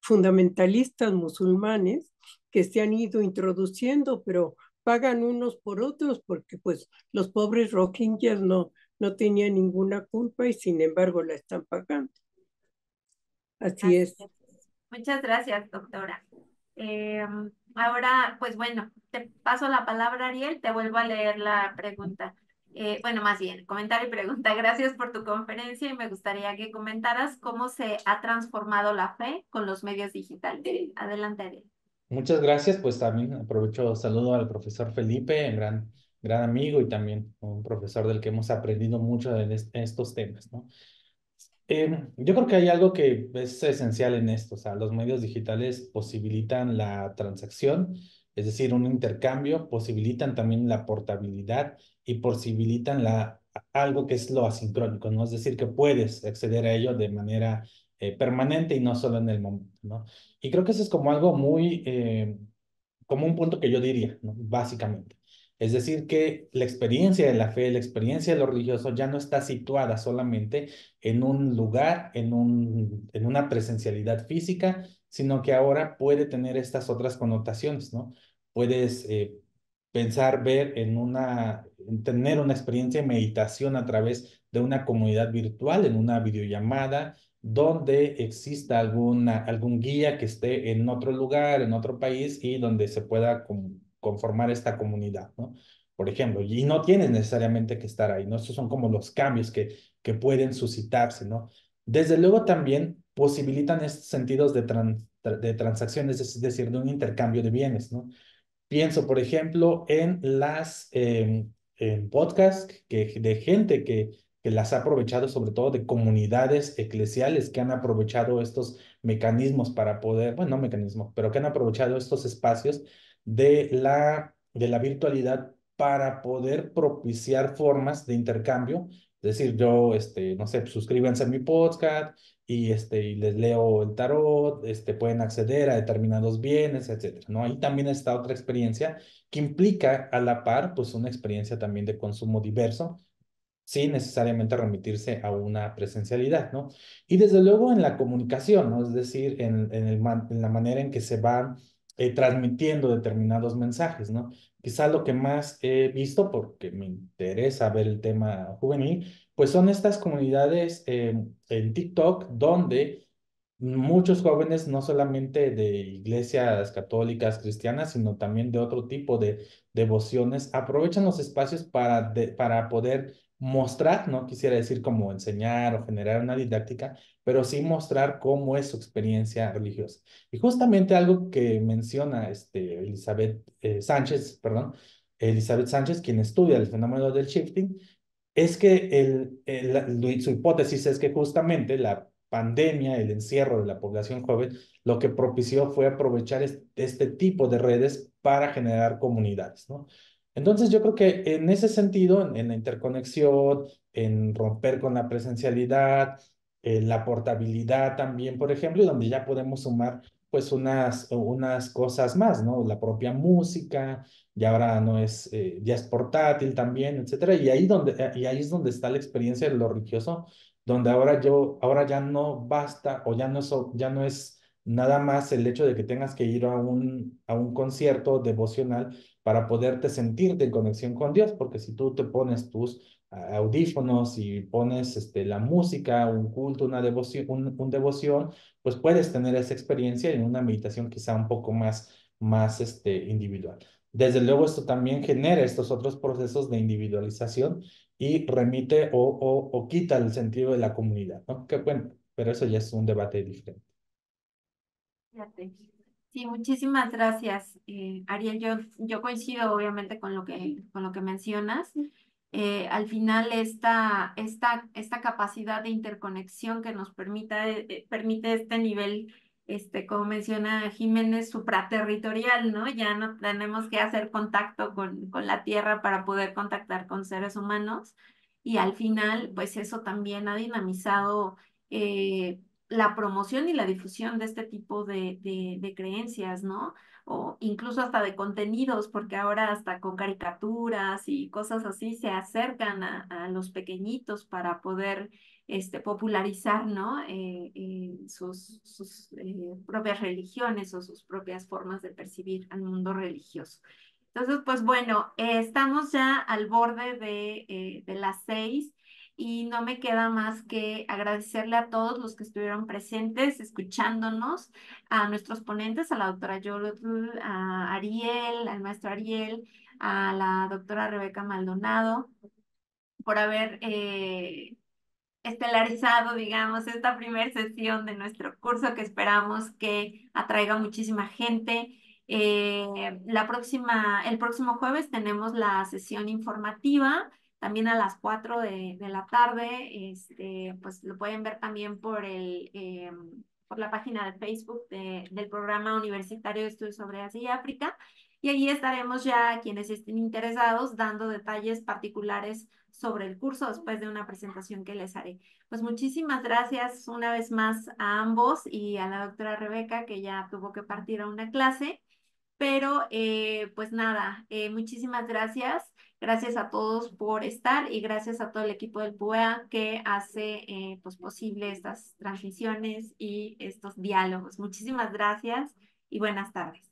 fundamentalistas musulmanes que se han ido introduciendo, pero pagan unos por otros porque pues los pobres rohingyas no tenían ninguna culpa y sin embargo la están pagando. Así Así es. es. Muchas gracias, doctora. Ahora, pues bueno, te paso la palabra, Ariel, te vuelvo a leer la pregunta. Bueno, más bien, comentario y pregunta. Gracias por tu conferencia y me gustaría que comentaras cómo se ha transformado la fe con los medios digitales. Adelante, Ariel. Muchas gracias, pues también aprovecho, saludo al profesor Felipe, gran amigo y también un profesor del que hemos aprendido mucho en estos temas, ¿no? Yo creo que hay algo que es esencial en esto, o sea, los medios digitales posibilitan la transacción, es decir, un intercambio, posibilitan también la portabilidad y posibilitan algo que es lo asincrónico, ¿no? Es decir, que puedes acceder a ello de manera permanente y no solo en el momento, ¿no? Y creo que eso es como algo muy, como un punto que yo diría, ¿no? Básicamente. Es decir, que la experiencia de la fe, la experiencia de lo religioso ya no está situada solamente en un lugar, en una presencialidad física, sino que ahora puede tener estas otras connotaciones, ¿no? Puedes pensar, ver en tener una experiencia de meditación a través de una comunidad virtual, en una videollamada, donde exista algún guía que esté en otro lugar, en otro país y donde se pueda conformar esta comunidad, ¿no? Por ejemplo, y no tienes necesariamente que estar ahí, ¿no? Estos son como los cambios que pueden suscitarse, ¿no? Desde luego también posibilitan estos sentidos de transacciones, es decir, de un intercambio de bienes, ¿no? Pienso, por ejemplo, en podcasts de gente que las ha aprovechado, sobre todo de comunidades eclesiales que han aprovechado estos mecanismos para poder, bueno, no mecanismos, pero que han aprovechado estos espacios de la virtualidad para poder propiciar formas de intercambio. Es decir, yo, no sé, suscríbanse a mi podcast y les leo el tarot, pueden acceder a determinados bienes, etcétera, ¿no? Ahí también está otra experiencia que implica a la par, pues una experiencia también de consumo diverso, sin necesariamente remitirse a una presencialidad, ¿no? Y desde luego en la comunicación, ¿no? Es decir, en la manera en que se van transmitiendo determinados mensajes, ¿no? Quizá lo que más he visto, porque me interesa ver el tema juvenil, pues son estas comunidades en TikTok donde muchos jóvenes, no solamente de iglesias católicas, cristianas, sino también de otro tipo de devociones, aprovechan los espacios para poder mostrar, no quisiera decir como enseñar o generar una didáctica, pero sí mostrar cómo es su experiencia religiosa. Y justamente algo que menciona Elizabeth Sánchez, quien estudia el fenómeno del shifting, es que su hipótesis es que justamente la pandemia, el encierro de la población joven, lo que propició fue aprovechar este tipo de redes para generar comunidades, ¿no? Entonces yo creo que en ese sentido, en la interconexión, en romper con la presencialidad, en la portabilidad también, por ejemplo, y donde ya podemos sumar pues unas cosas más, ¿no? La propia música, y ahora no es, ya es portátil también, etcétera. Y ahí es donde está la experiencia de lo religioso, donde ahora ya no basta o ya no es nada más el hecho de que tengas que ir a un concierto devocional para poderte sentirte en conexión con Dios, porque si tú te pones tus audífonos y pones la música, un culto, una devoción, devoción, pues puedes tener esa experiencia en una meditación quizá un poco más individual. Desde luego, esto también genera estos otros procesos de individualización y remite o quita el sentido de la comunidad, ¿no? Que bueno, pero eso ya es un debate diferente. Fíjate. Sí, muchísimas gracias, Ariel. Yo coincido obviamente con lo que mencionas. Al final, esta capacidad de interconexión que nos permite este nivel, como menciona Jiménez, supraterritorial, ¿no? Ya no tenemos que hacer contacto con la tierra para poder contactar con seres humanos. Y al final, pues eso también ha dinamizado la promoción y la difusión de este tipo de creencias, ¿no? O incluso hasta de contenidos, porque ahora hasta con caricaturas y cosas así se acercan a los pequeñitos para poder popularizar, ¿no? Sus propias religiones o sus propias formas de percibir al mundo religioso. Entonces, pues bueno, estamos ya al borde de las 6 y no me queda más que agradecerle a todos los que estuvieron presentes, escuchándonos, a nuestros ponentes, a la doctora Yolotl, a Ariel, al maestro Ariel, a la doctora Rebeca Maldonado, por haber estelarizado, digamos, esta primera sesión de nuestro curso que esperamos que atraiga muchísima gente. El próximo jueves tenemos la sesión informativa, también a las 4 de la tarde. Pues lo pueden ver también por la página de Facebook del Programa Universitario de Estudios sobre Asia y África. Y allí estaremos ya quienes estén interesados dando detalles particulares sobre el curso después de una presentación que les haré. Pues muchísimas gracias una vez más a ambos y a la doctora Rebeca, que ya tuvo que partir a una clase. Pero pues nada, muchísimas gracias. Gracias a todos por estar y gracias a todo el equipo del PUEA que hace pues posible estas transmisiones y estos diálogos. Muchísimas gracias y buenas tardes.